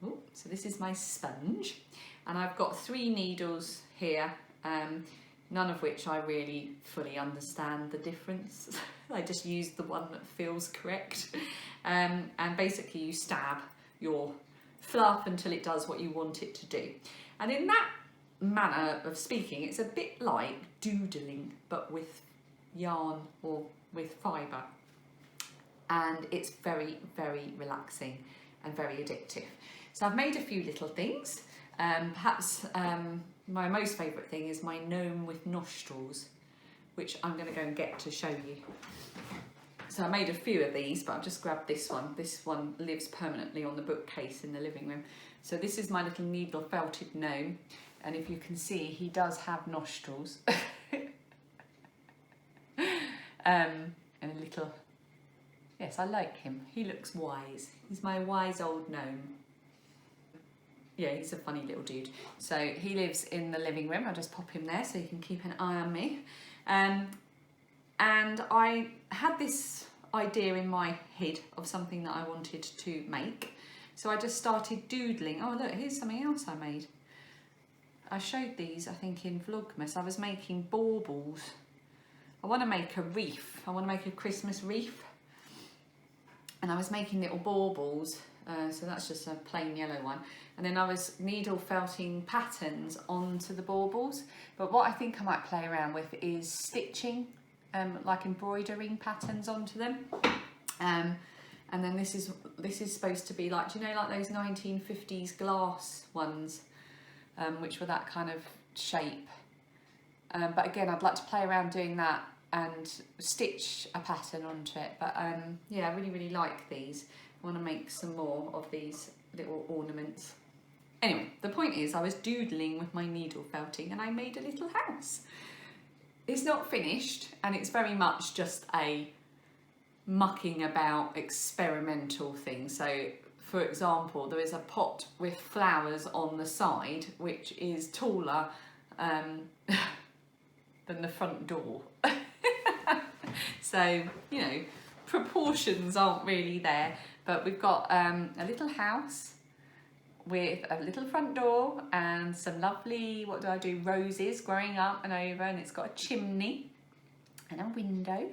Ooh, so this is my sponge, and I've got 3 needles here, none of which I really fully understand the difference. I just use the one that feels correct, and basically you stab your fluff until it does what you want it to do. And in that manner of speaking, it's a bit like doodling but with yarn or with fibre, and it's very, very relaxing and very addictive. So I've made a few little things. Perhaps my most favourite thing is my gnome with nostrils, which I'm going to go and get to show you. So I made a few of these, but I've just grabbed this one. This one lives permanently on the bookcase in the living room. So this is my little needle felted gnome, and if you can see, he does have nostrils. And a little, yes, I like him. He looks wise. He's my wise old gnome. Yeah, he's a funny little dude. So he lives in the living room. I'll just pop him there so you can keep an eye on me. And I had this idea in my head of something that I wanted to make. So I just started doodling. Oh, look, here's something else I made. I showed these, I think, in Vlogmas. I was making baubles. I want to make a wreath. I want to make a Christmas wreath. And I was making little baubles. So that's just a plain yellow one. And then I was needle felting patterns onto the baubles. But what I think I might play around with is stitching, like embroidering patterns onto them. And then this is supposed to be like, do you know, like those 1950s glass ones, which were that kind of shape. But again, I'd like to play around doing that and stitch a pattern onto it. But yeah, I really, really like these. I want to make some more of these little ornaments. Anyway, the point is I was doodling with my needle felting and I made a little house. It's not finished and it's very much just a mucking about experimental thing. So for example, there is a pot with flowers on the side which is taller than the front door. So, you know, proportions aren't really there. But we've got a little house with a little front door and some lovely, roses growing up and over, and it's got a chimney and a window.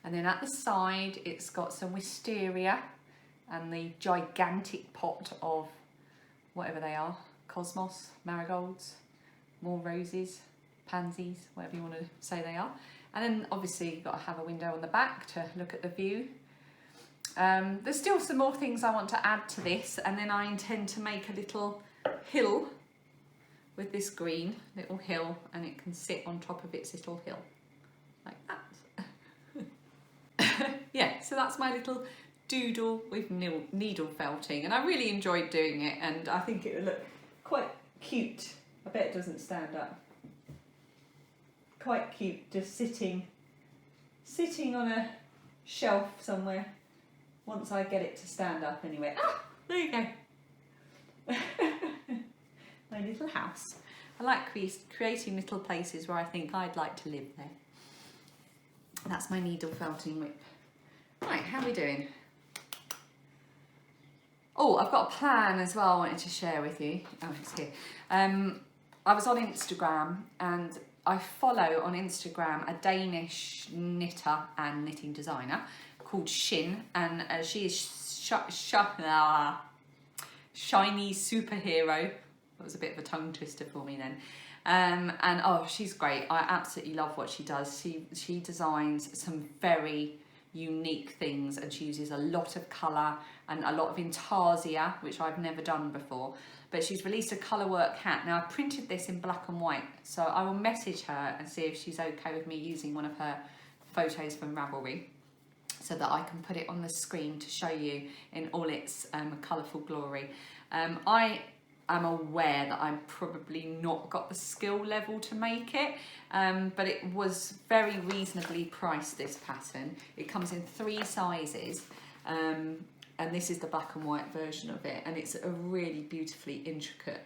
And then at the side, it's got some wisteria and the gigantic pot of whatever they are, cosmos, marigolds, more roses, pansies, whatever you want to say they are. And then obviously you've got to have a window on the back to look at the view. There's still some more things I want to add to this, and then I intend to make a little hill with this green little hill, and it can sit on top of its little hill like that. Yeah, so that's my little doodle with needle felting, and I really enjoyed doing it, and I think it would look quite cute. I bet it doesn't stand up. Quite cute, just sitting on a shelf somewhere. Once I get it to stand up anyway. Ah, there you go. My little house. I like creating little places where I think I'd like to live there. That's my needle felting whip. Right, how are we doing? Oh, I've got a plan as well I wanted to share with you. Oh, it's here. I was on Instagram, and I follow on Instagram a Danish knitter and knitting designer called Shin, and she is shiny superhero. That was a bit of a tongue twister for me then. And oh, she's great. I absolutely love what she does. She designs some very unique things, and she uses a lot of colour and a lot of intarsia, which I've never done before. But she's released a colour work hat. Now, I printed this in black and white, so I will message her and see if she's okay with me using one of her photos from Ravelry, so that I can put it on the screen to show you in all its colourful glory. I am aware that I'm probably not got the skill level to make it, but it was very reasonably priced, this pattern. It comes in 3 sizes, and this is the black and white version of it, and it's a really beautifully intricate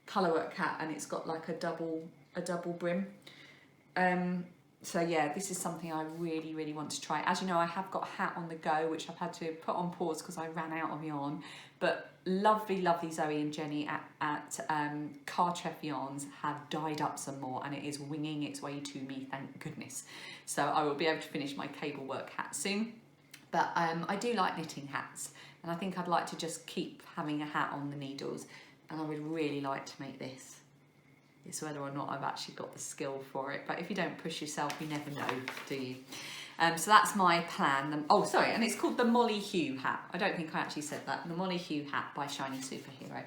colour work hat, and it's got like a double brim. So yeah, this is something I really, really want to try. As you know, I have got a hat on the go, which I've had to put on pause because I ran out of yarn. But lovely, lovely Zoe and Jenny at Crochet Yarns have dyed up some more, and it is winging its way to me, thank goodness. So I will be able to finish my cable work hat soon. But I do like knitting hats, and I think I'd like to just keep having a hat on the needles, and I would really like to make this. It's whether or not I've actually got the skill for it, but if you don't push yourself, you never know, do you? So that's my plan. Oh, sorry, and it's called the Molly Hue hat. I don't think I actually said that. The Molly Hue hat by Shiny Superhero.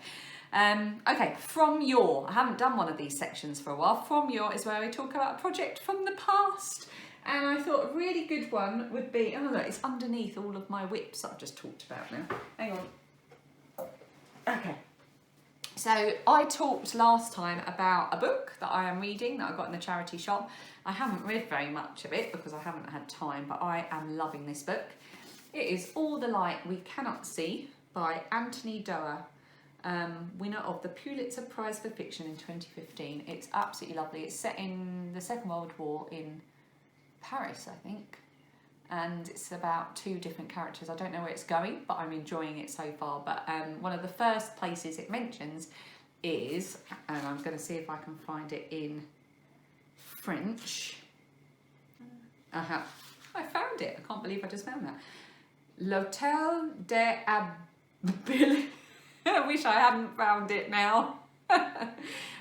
Okay, From Yore. I haven't done one of these sections for a while. From Yore is where we talk about a project from the past. And I thought a really good one would be, oh look, it's underneath all of my whips I've just talked about now. Hang on. Okay. So I talked last time about a book that I am reading that I got in the charity shop. I haven't read very much of it because I haven't had time, but I am loving this book. It is All the Light We Cannot See by Anthony Doerr, winner of the Pulitzer Prize for Fiction in 2015. It's absolutely lovely. It's set in the Second World War in Paris, I think. And it's about 2 different characters. I don't know where it's going, but I'm enjoying it so far. But one of the first places it mentions is, and I'm going to see if I can find it in French. I found it. I can't believe I just found that. L'Hôtel des Abbés. I wish I hadn't found it now.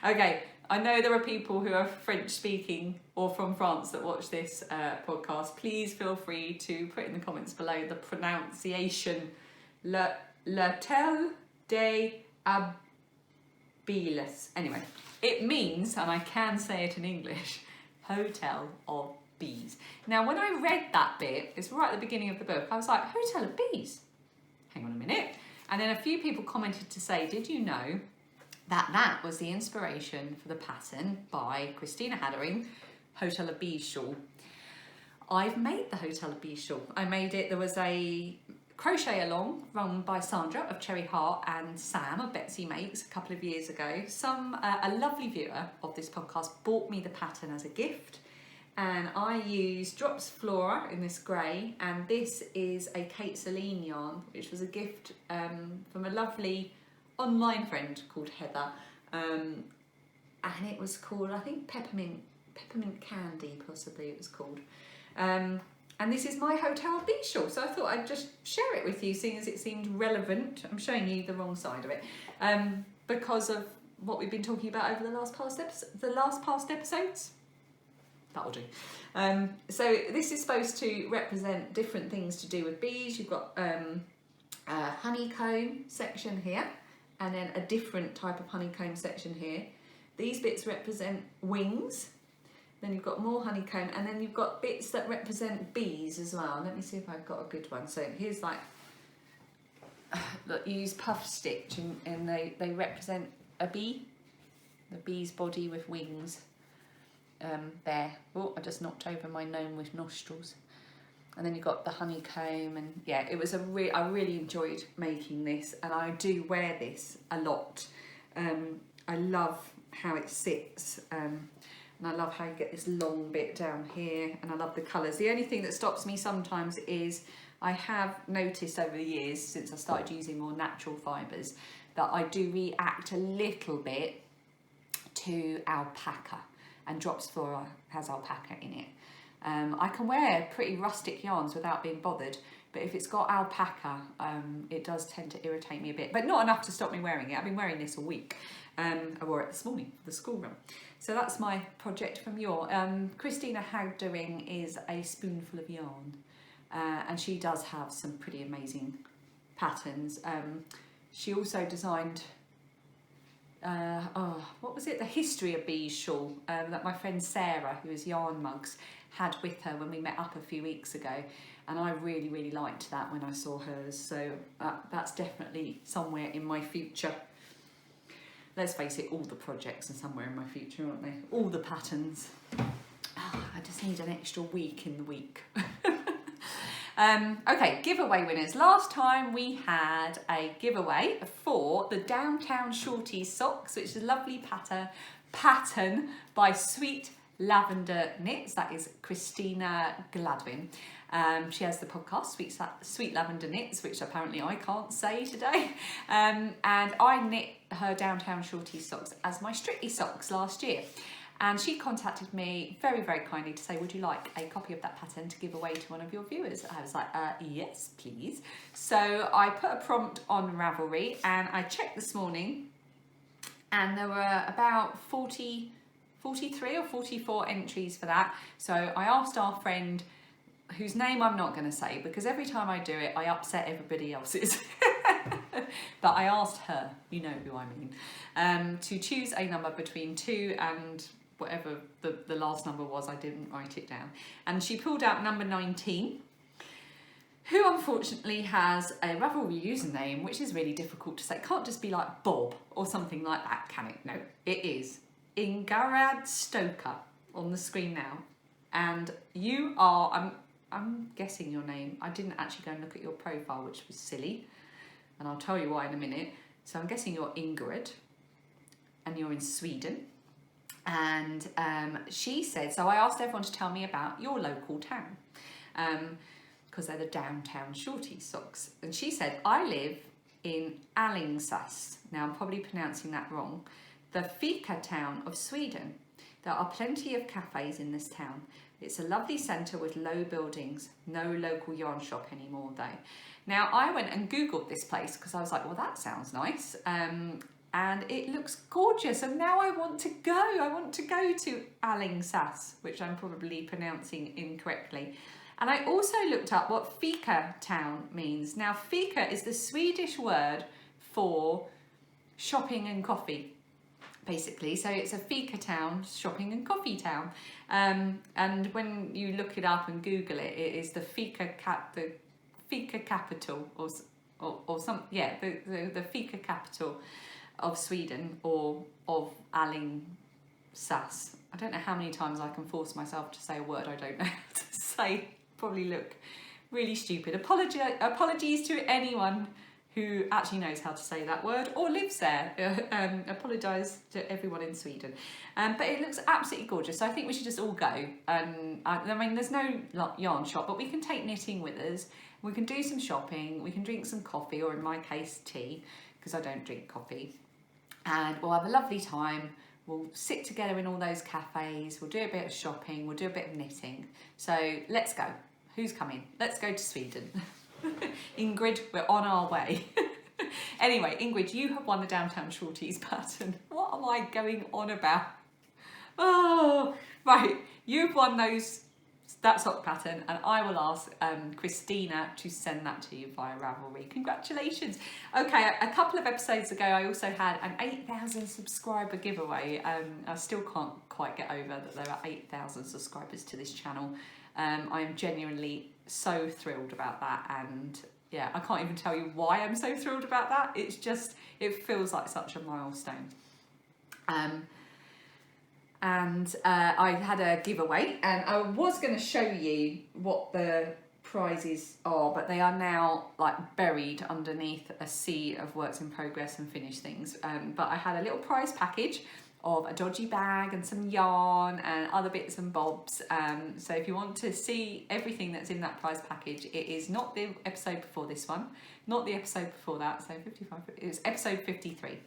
Okay. I know there are people who are French speaking or from France that watch this podcast. Please feel free to put in the comments below the pronunciation. L'Hôtel des Abbés. Anyway, it means, and I can say it in English, Hotel of Bees. Now, when I read that bit, it's right at the beginning of the book, I was like, Hotel of Bees? Hang on a minute. And then a few people commented to say, did you know that was the inspiration for the pattern by Christina Haddering, Hotel of Bees shawl. I've made the Hotel of Bees shawl. I made it, there was a crochet along run by Sandra of Cherry Heart and Sam of Betsy Makes a couple of years ago. A lovely viewer of this podcast bought me the pattern as a gift, and I use Drops Flora in this grey, and this is a Caleisha yarn, which was a gift from a lovely online friend called Heather, and it was called, I think, Peppermint Candy, possibly it was called. And this is my Hotel Bee shawl, so I thought I'd just share it with you, seeing as it seemed relevant. I'm showing you the wrong side of it, because of what we've been talking about over the last past episodes. That'll do. So this is supposed to represent different things to do with bees. You've got a honeycomb section here, and then a different type of honeycomb section here. These bits represent wings. Then you've got more honeycomb, and then you've got bits that represent bees as well. Let me see if I've got a good one. So here's like, look, you use puff stitch, and they represent a bee, the bee's body with wings. There. Oh, I just knocked over my gnome with nostrils. And then you've got the honeycomb, and yeah, it was I really enjoyed making this, and I do wear this a lot. I love how it sits. And I love how you get this long bit down here, and I love the colours. The only thing that stops me sometimes is I have noticed over the years, since I started using more natural fibres, that I do react a little bit to alpaca, and Drops Flora has alpaca in it. I can wear pretty rustic yarns without being bothered, but if it's got alpaca, it does tend to irritate me a bit, but not enough to stop me wearing it. I've been wearing this all week. I wore it this morning for the school run. So that's my project from Yore. Christina Hag doing is a spoonful of yarn, and she does have some pretty amazing patterns. She also designed, what was it? The History of Bees shawl that my friend Sarah, who is Yarn Mugs, had with her when we met up a few weeks ago. And I really, really liked that when I saw hers. So that's definitely somewhere in my future. Let's face it, all the projects are somewhere in my future, aren't they? All the patterns. Oh, I just need an extra week in the week. Okay, giveaway winners. Last time we had a giveaway for the Downtown Shortie socks, which is a lovely pattern by Sweet Lavender Knits. That is Christina Gladwin. She has the podcast, Sweet Lavender Knits, which apparently I can't say today. And I knit her Downtown Shortie socks as my Strictly socks last year. And she contacted me very, very kindly to say, would you like a copy of that pattern to give away to one of your viewers? I was like, yes, please. So I put a prompt on Ravelry, and I checked this morning, and there were about 43 or 44 entries for that. So I asked our friend, whose name I'm not going to say, because every time I do it I upset everybody else's. But I asked her, you know who I mean, to choose a number between 2 and whatever the last number was. I didn't write it down. And she pulled out number 19, who unfortunately has a Ravelry username, which is really difficult to say. It can't just be like Bob or something like that, can it? No, it is Ingarad Stoker on the screen now. And you are, I'm guessing your name. I didn't actually go and look at your profile, which was silly. And I'll tell you why in a minute. So I'm guessing you're Ingrid, and you're in Sweden. And she said, so I asked everyone to tell me about your local town, because they're the Downtown Shortie socks. And she said, I live in Alingsås. Now I'm probably pronouncing that wrong. The fika town of Sweden. There are plenty of cafes in this town. It's a lovely centre with low buildings. No local yarn shop anymore though. Now I went and Googled this place because I was like, well, that sounds nice. And it looks gorgeous, and now I want to go. I want to go to Alingsås, which I'm probably pronouncing incorrectly. And I also looked up what fika town means. Now fika is the Swedish word for shopping and coffee, basically. So it's a fika town, shopping and coffee town. And when you look it up and Google it, it is the fika capital, or some, yeah, the fika capital of Sweden, or of Alingsås. I don't know how many times I can force myself to say a word I don't know how to say. Probably look really stupid. Apologies to anyone who actually knows how to say that word or lives there. Apologise to everyone in Sweden. But it looks absolutely gorgeous. So I think we should just all go. I mean, there's no yarn shop, but we can take knitting with us. We can do some shopping. We can drink some coffee, or in my case, tea, because I don't drink coffee. And we'll have a lovely time. We'll sit together in all those cafes. We'll do a bit of shopping. We'll do a bit of knitting. So let's go. Who's coming? Let's go to Sweden. Ingrid, we're on our way. Anyway, Ingrid, you have won the Downtown Shorties pattern. What am I going on about? Oh, right. You've won that sock pattern, and I will ask Christina to send that to you via Ravelry. Congratulations. Okay, a couple of episodes ago, I also had an 8,000 subscriber giveaway. I still can't quite get over that there are 8,000 subscribers to this channel. I am genuinely so thrilled about that, and yeah, I can't even tell you why I'm so thrilled about that. It's just, it feels like such a milestone. I had a giveaway, and I was going to show you what the prizes are, but they are now like buried underneath a sea of works in progress and finished things. But I had a little prize package of a dodgy bag and some yarn and other bits and bobs. So if you want to see everything that's in that prize package, it is not the episode before this one, not the episode before that, so 55, it was episode 53.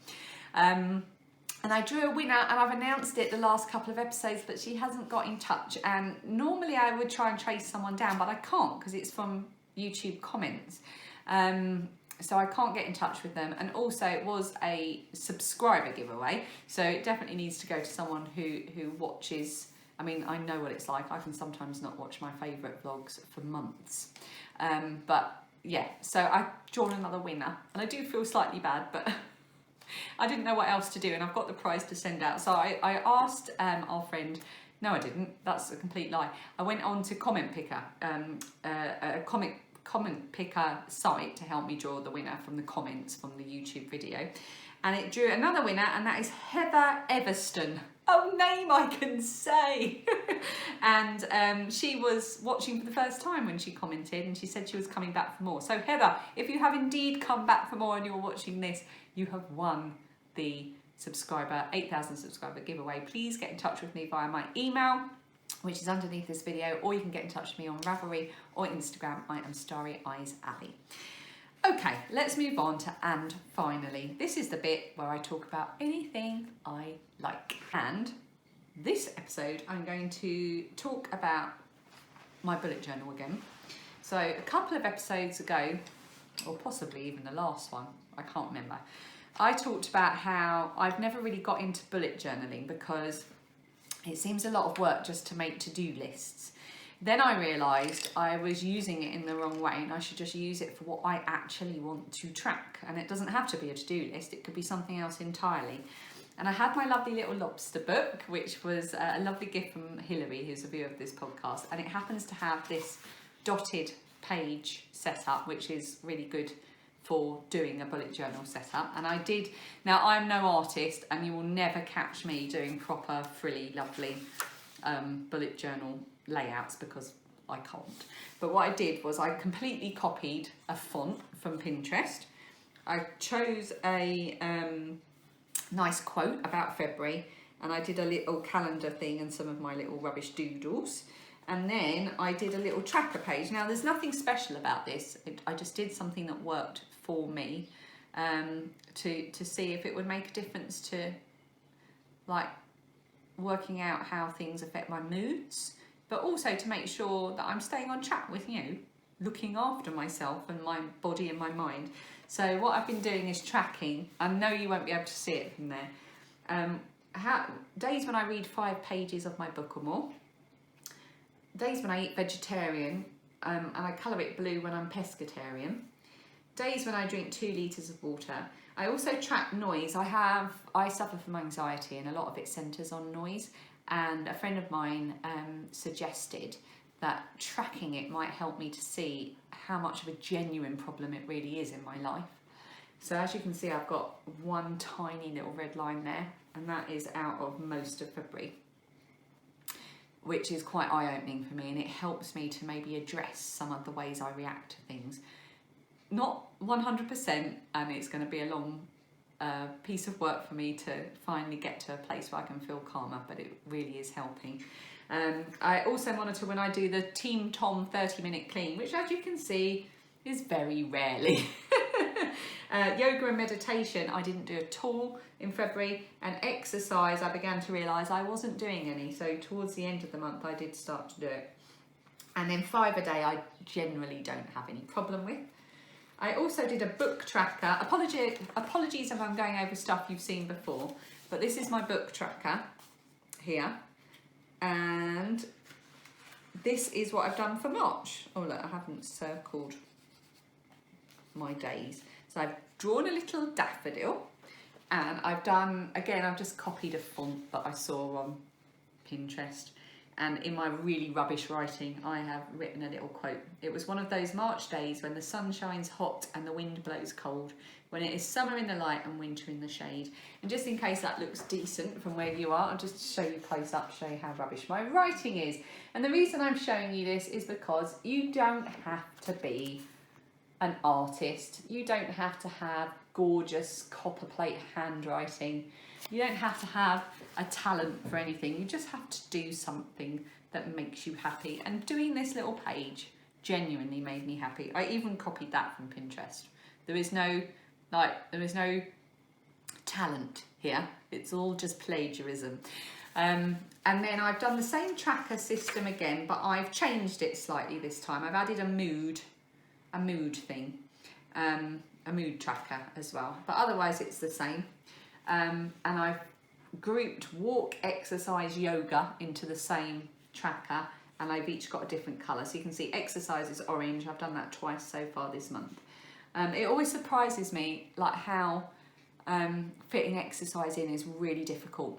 And I drew a winner, and I've announced it the last couple of episodes, but she hasn't got in touch. And normally I would try and trace someone down, but I can't because it's from YouTube comments. So I can't get in touch with them. And also it was a subscriber giveaway, so it definitely needs to go to someone who watches. I mean, I know what it's like. I can sometimes not watch my favourite vlogs for months. But yeah, so I've drawn another winner, and I do feel slightly bad, but I didn't know what else to do, and I've got the prize to send out. So I asked our friend, no I didn't, that's a complete lie. I went on to Comment Picker, a comment picker site to help me draw the winner from the comments from the YouTube video. And it drew another winner, and that is Heather Everston. Oh, name I can say. And she was watching for the first time when she commented, and she said she was coming back for more. So Heather, if you have indeed come back for more and you're watching this, you have won the 8,000 subscriber giveaway. Please get in touch with me via my email, which is underneath this video, or you can get in touch with me on Ravelry or Instagram. I am Starry Eyes Ellie. Okay, let's move on to and finally. This is the bit where I talk about anything I like. And this episode, I'm going to talk about my bullet journal again. So a couple of episodes ago, or possibly even the last one, I can't remember, I talked about how I've never really got into bullet journaling because it seems a lot of work just to make to-do lists. Then I realised I was using it in the wrong way, and I should just use it for what I actually want to track. And it doesn't have to be a to-do list, it could be something else entirely. And I had my lovely little lobster book, which was a lovely gift from Hilary, who's a viewer of this podcast, and it happens to have this dotted page setup, which is really good for doing a bullet journal setup. And I did. Now, I'm no artist, and you will never catch me doing proper frilly lovely bullet journal layouts because I can't. But what I did was I completely copied a font from Pinterest. I chose a nice quote about February, and I did a little calendar thing and some of my little rubbish doodles. And then I did a little tracker page. Now, there's nothing special about this. I just did something that worked for me to see if it would make a difference to like working out how things affect my moods, but also to make sure that I'm staying on track with, you know, looking after myself and my body and my mind. So what I've been doing is tracking. I know you won't be able to see it from there. Days when I read 5 pages of my book or more. Days when I eat vegetarian, and I colour it blue when I'm pescatarian. Days when I drink 2 litres of water. I also track noise. I suffer from anxiety, and a lot of it centres on noise. And a friend of mine suggested that tracking it might help me to see how much of a genuine problem it really is in my life. So as you can see, I've got one tiny little red line there, and that is out of most of February, which is quite eye-opening for me, and it helps me to maybe address some of the ways I react to things. not 100%, and it's going to be a long piece of work for me to finally get to a place where I can feel calmer, but it really is helping. I also monitor when I do the Team Tom 30-minute clean, which, as you can see, is very rarely. Yoga and meditation I didn't do at all in February, and exercise I began to realise I wasn't doing any, so towards the end of the month I did start to do it. And then 5 a day I generally don't have any problem with. I also did a book tracker. Apologies if I'm going over stuff you've seen before, but this is my book tracker here, and this is what I've done for March. Oh look, I haven't circled my days. So I've drawn a little daffodil, and I've done, again, I've just copied a font that I saw on Pinterest, and in my really rubbish writing I have written a little quote. It was one of those March days when the sun shines hot and the wind blows cold, when it is summer in the light and winter in the shade. And just in case that looks decent from where you are, I'll just show you close up, show you how rubbish my writing is. And the reason I'm showing you this is because you don't have to be an artist. You don't have to have gorgeous copperplate handwriting. You don't have to have a talent for anything. You just have to do something that makes you happy. And doing this little page genuinely made me happy. I even copied that from Pinterest. There is no talent here. It's all just plagiarism. And then I've done the same tracker system again, but I've changed it slightly this time. I've added a mood thing, a mood tracker as well, but otherwise it's the same. And I've grouped walk, exercise, yoga into the same tracker, and I've each got a different colour. So you can see exercise is orange. I've done that twice so far this month. It always surprises me like how fitting exercise in is really difficult.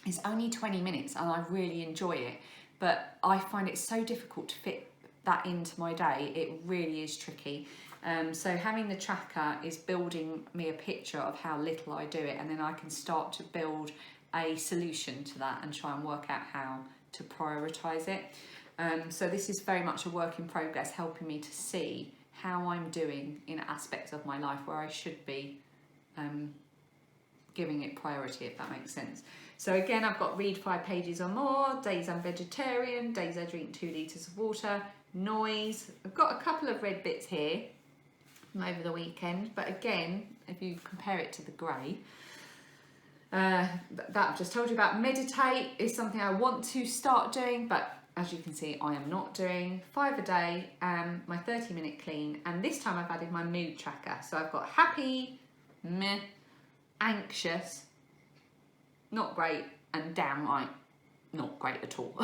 It's only 20 minutes and I really enjoy it, but I find it so difficult to fit that into my day. It really is tricky. So having the tracker is building me a picture of how little I do it, and then I can start to build a solution to that and try and work out how to prioritise it. So this is very much a work in progress, helping me to see how I'm doing in aspects of my life where I should be giving it priority, if that makes sense. So again, I've got read 5 pages or more, days I'm vegetarian, days I drink 2 litres of water, noise. I've got a couple of red bits here from over the weekend, but again, if you compare it to the grey, that I've just told you about. Meditate is something I want to start doing, but as you can see, I am not doing. 5 a day, my 30-minute clean, and this time I've added my mood tracker. So I've got happy, meh, anxious, not great, and downright not great at all.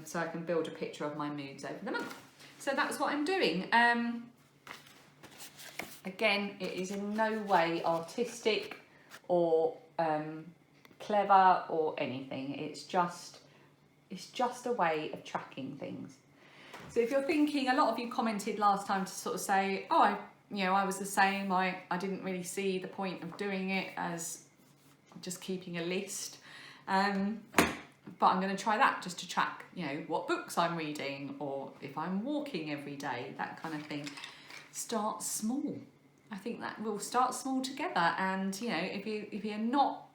So I can build a picture of my moods over the month. So that's what I'm doing. Again, it is in no way artistic or clever or anything. It's just a way of tracking things. So if you're thinking, a lot of you commented last time to sort of say, oh, I was the same. I didn't really see the point of doing it as just keeping a list. But I'm going to try that just to track, what books I'm reading, or if I'm walking every day, that kind of thing. Start small. I think that we'll start small together. And, if you're not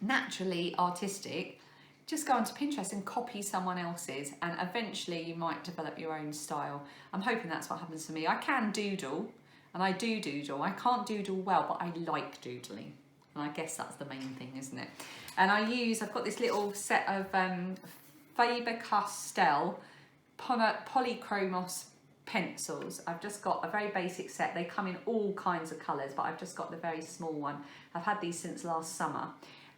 naturally artistic, just go onto Pinterest and copy someone else's, and eventually you might develop your own style. I'm hoping that's what happens to me. I can doodle, and I do doodle. I can't doodle well, but I like doodling. And I guess that's the main thing, isn't it? And I've got this little set of Faber-Castell Polychromos pencils. I've just got a very basic set. They come in all kinds of colours, but I've just got the very small one. I've had these since last summer,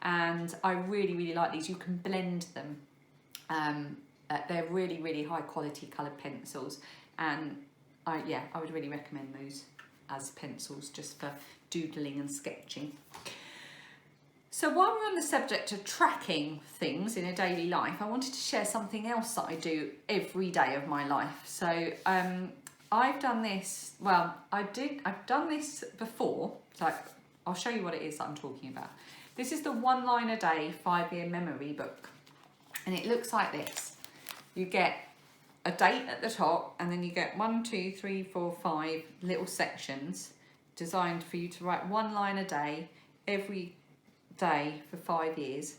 and I really, really like these. You can blend them. They're really, really high quality coloured pencils, and I would really recommend those as pencils just for doodling and sketching. So while we're on the subject of tracking things in a daily life, I wanted to share something else that I do every day of my life. So I've done this, I've done this before, so I'll show you what it is that I'm talking about. This is the 1 line a day 5-year memory book, and it looks like this. You get a date at the top, and then you get 1, 2, 3, 4, 5 little sections designed for you to write 1 line a day, every day for 5 years.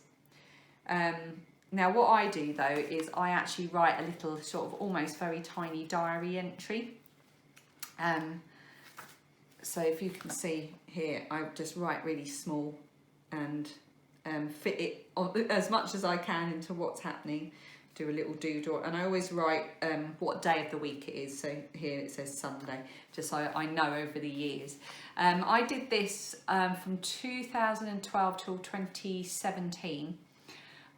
Now what I do though is I actually write a little sort of almost very tiny diary entry. So if you can see here, I just write really small and fit it as much as I can into what's happening. Do a little doodle, and I always write what day of the week it is. So here it says Sunday, just so I know over the years. I did this from 2012 till 2017.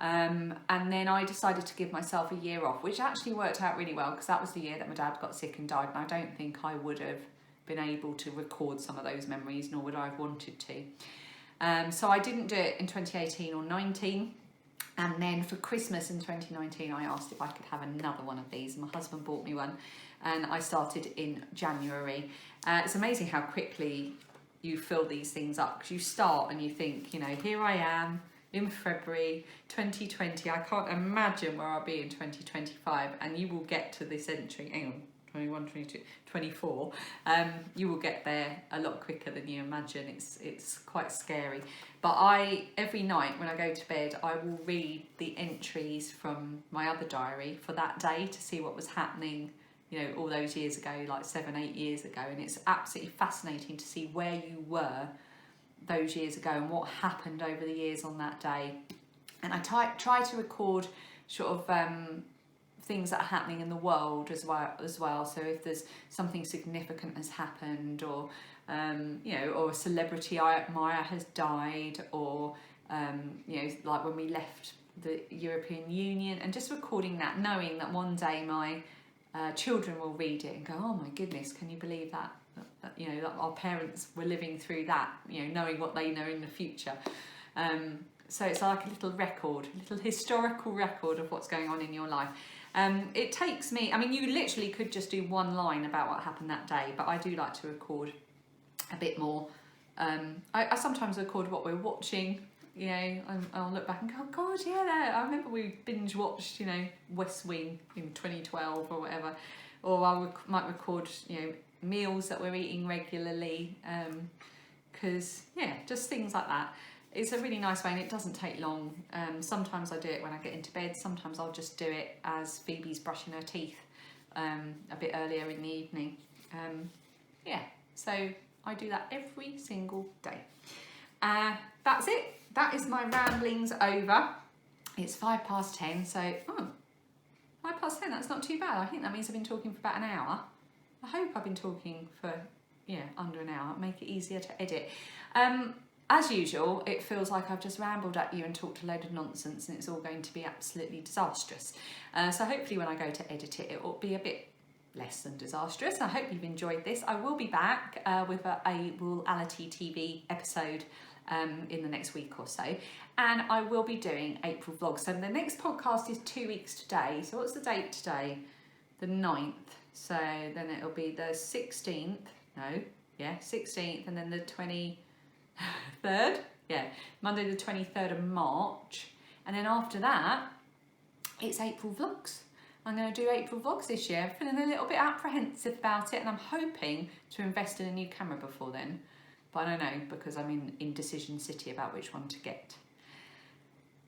And then I decided to give myself a year off, which actually worked out really well, because that was the year that my dad got sick and died, and I don't think I would have been able to record some of those memories, nor would I have wanted to. So I didn't do it in 2018 or 19, and then for Christmas in 2019 I asked if I could have another one of these. My husband bought me one, and I started in January. It's amazing how quickly you fill these things up, because you start and you think, you know, here I am in February 2020, I can't imagine where I'll be in 2025, and you will get to this entry, hang on, 21, 22, 24, you will get there a lot quicker than you imagine. It's quite scary. But every night when I go to bed, I will read the entries from my other diary for that day to see what was happening, you know, all those years ago, like 7, 8 years ago, and it's absolutely fascinating to see where you were those years ago and what happened over the years on that day. And I try to record sort of things that are happening in the world as well. So if there's something significant has happened, or you know, or a celebrity I admire has died, or you know, like when we left the European Union, and just recording that, knowing that one day my children will read it and go, oh my goodness, can you believe that? You know, that our parents were living through that, you know, knowing what they know in the future. So it's like a little record, a little historical record of what's going on in your life. It takes me, I mean, you literally could just do 1 line about what happened that day, but I do like to record a bit more. I sometimes record what we're watching, you know, I'll look back and go, oh God, yeah, I remember we binge watched, you know, West Wing in 2012 or whatever. Or I might record, you know, meals that we're eating regularly, because yeah, just things like that. It's a really nice way, and it doesn't take long. Sometimes I do it when I get into bed, sometimes I'll just do it as Phoebe's brushing her teeth a bit earlier in the evening. Yeah, so I do that every single day. That's it. That is my ramblings over. It's 10:05, so 10:05, that's not too bad. I think that means I've been talking for about an hour. I hope I've been talking for, yeah, under an hour. Make it easier to edit. As usual, it feels like I've just rambled at you and talked a load of nonsense, and it's all going to be absolutely disastrous. So hopefully when I go to edit it, it will be a bit less than disastrous. I hope you've enjoyed this. I will be back with a Woolallity TV episode in the next week or so, and I will be doing April vlogs. So the next podcast is 2 weeks today. So what's the date today? The 9th. So then it'll be the 16th, 16th, and then the 23rd, Monday the 23rd of March, and then after that, it's April vlogs. I'm going to do April vlogs this year. I'm feeling a little bit apprehensive about it, and I'm hoping to invest in a new camera before then, but I don't know, because I'm in indecision city about which one to get.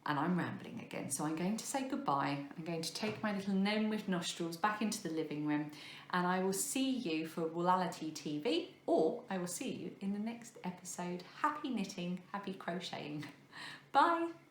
And I'm rambling again, so I'm going to say goodbye. I'm going to take my little gnome with nostrils back into the living room, and I will see you for Woolallity TV, or I will see you in the next episode. Happy knitting, happy crocheting. Bye.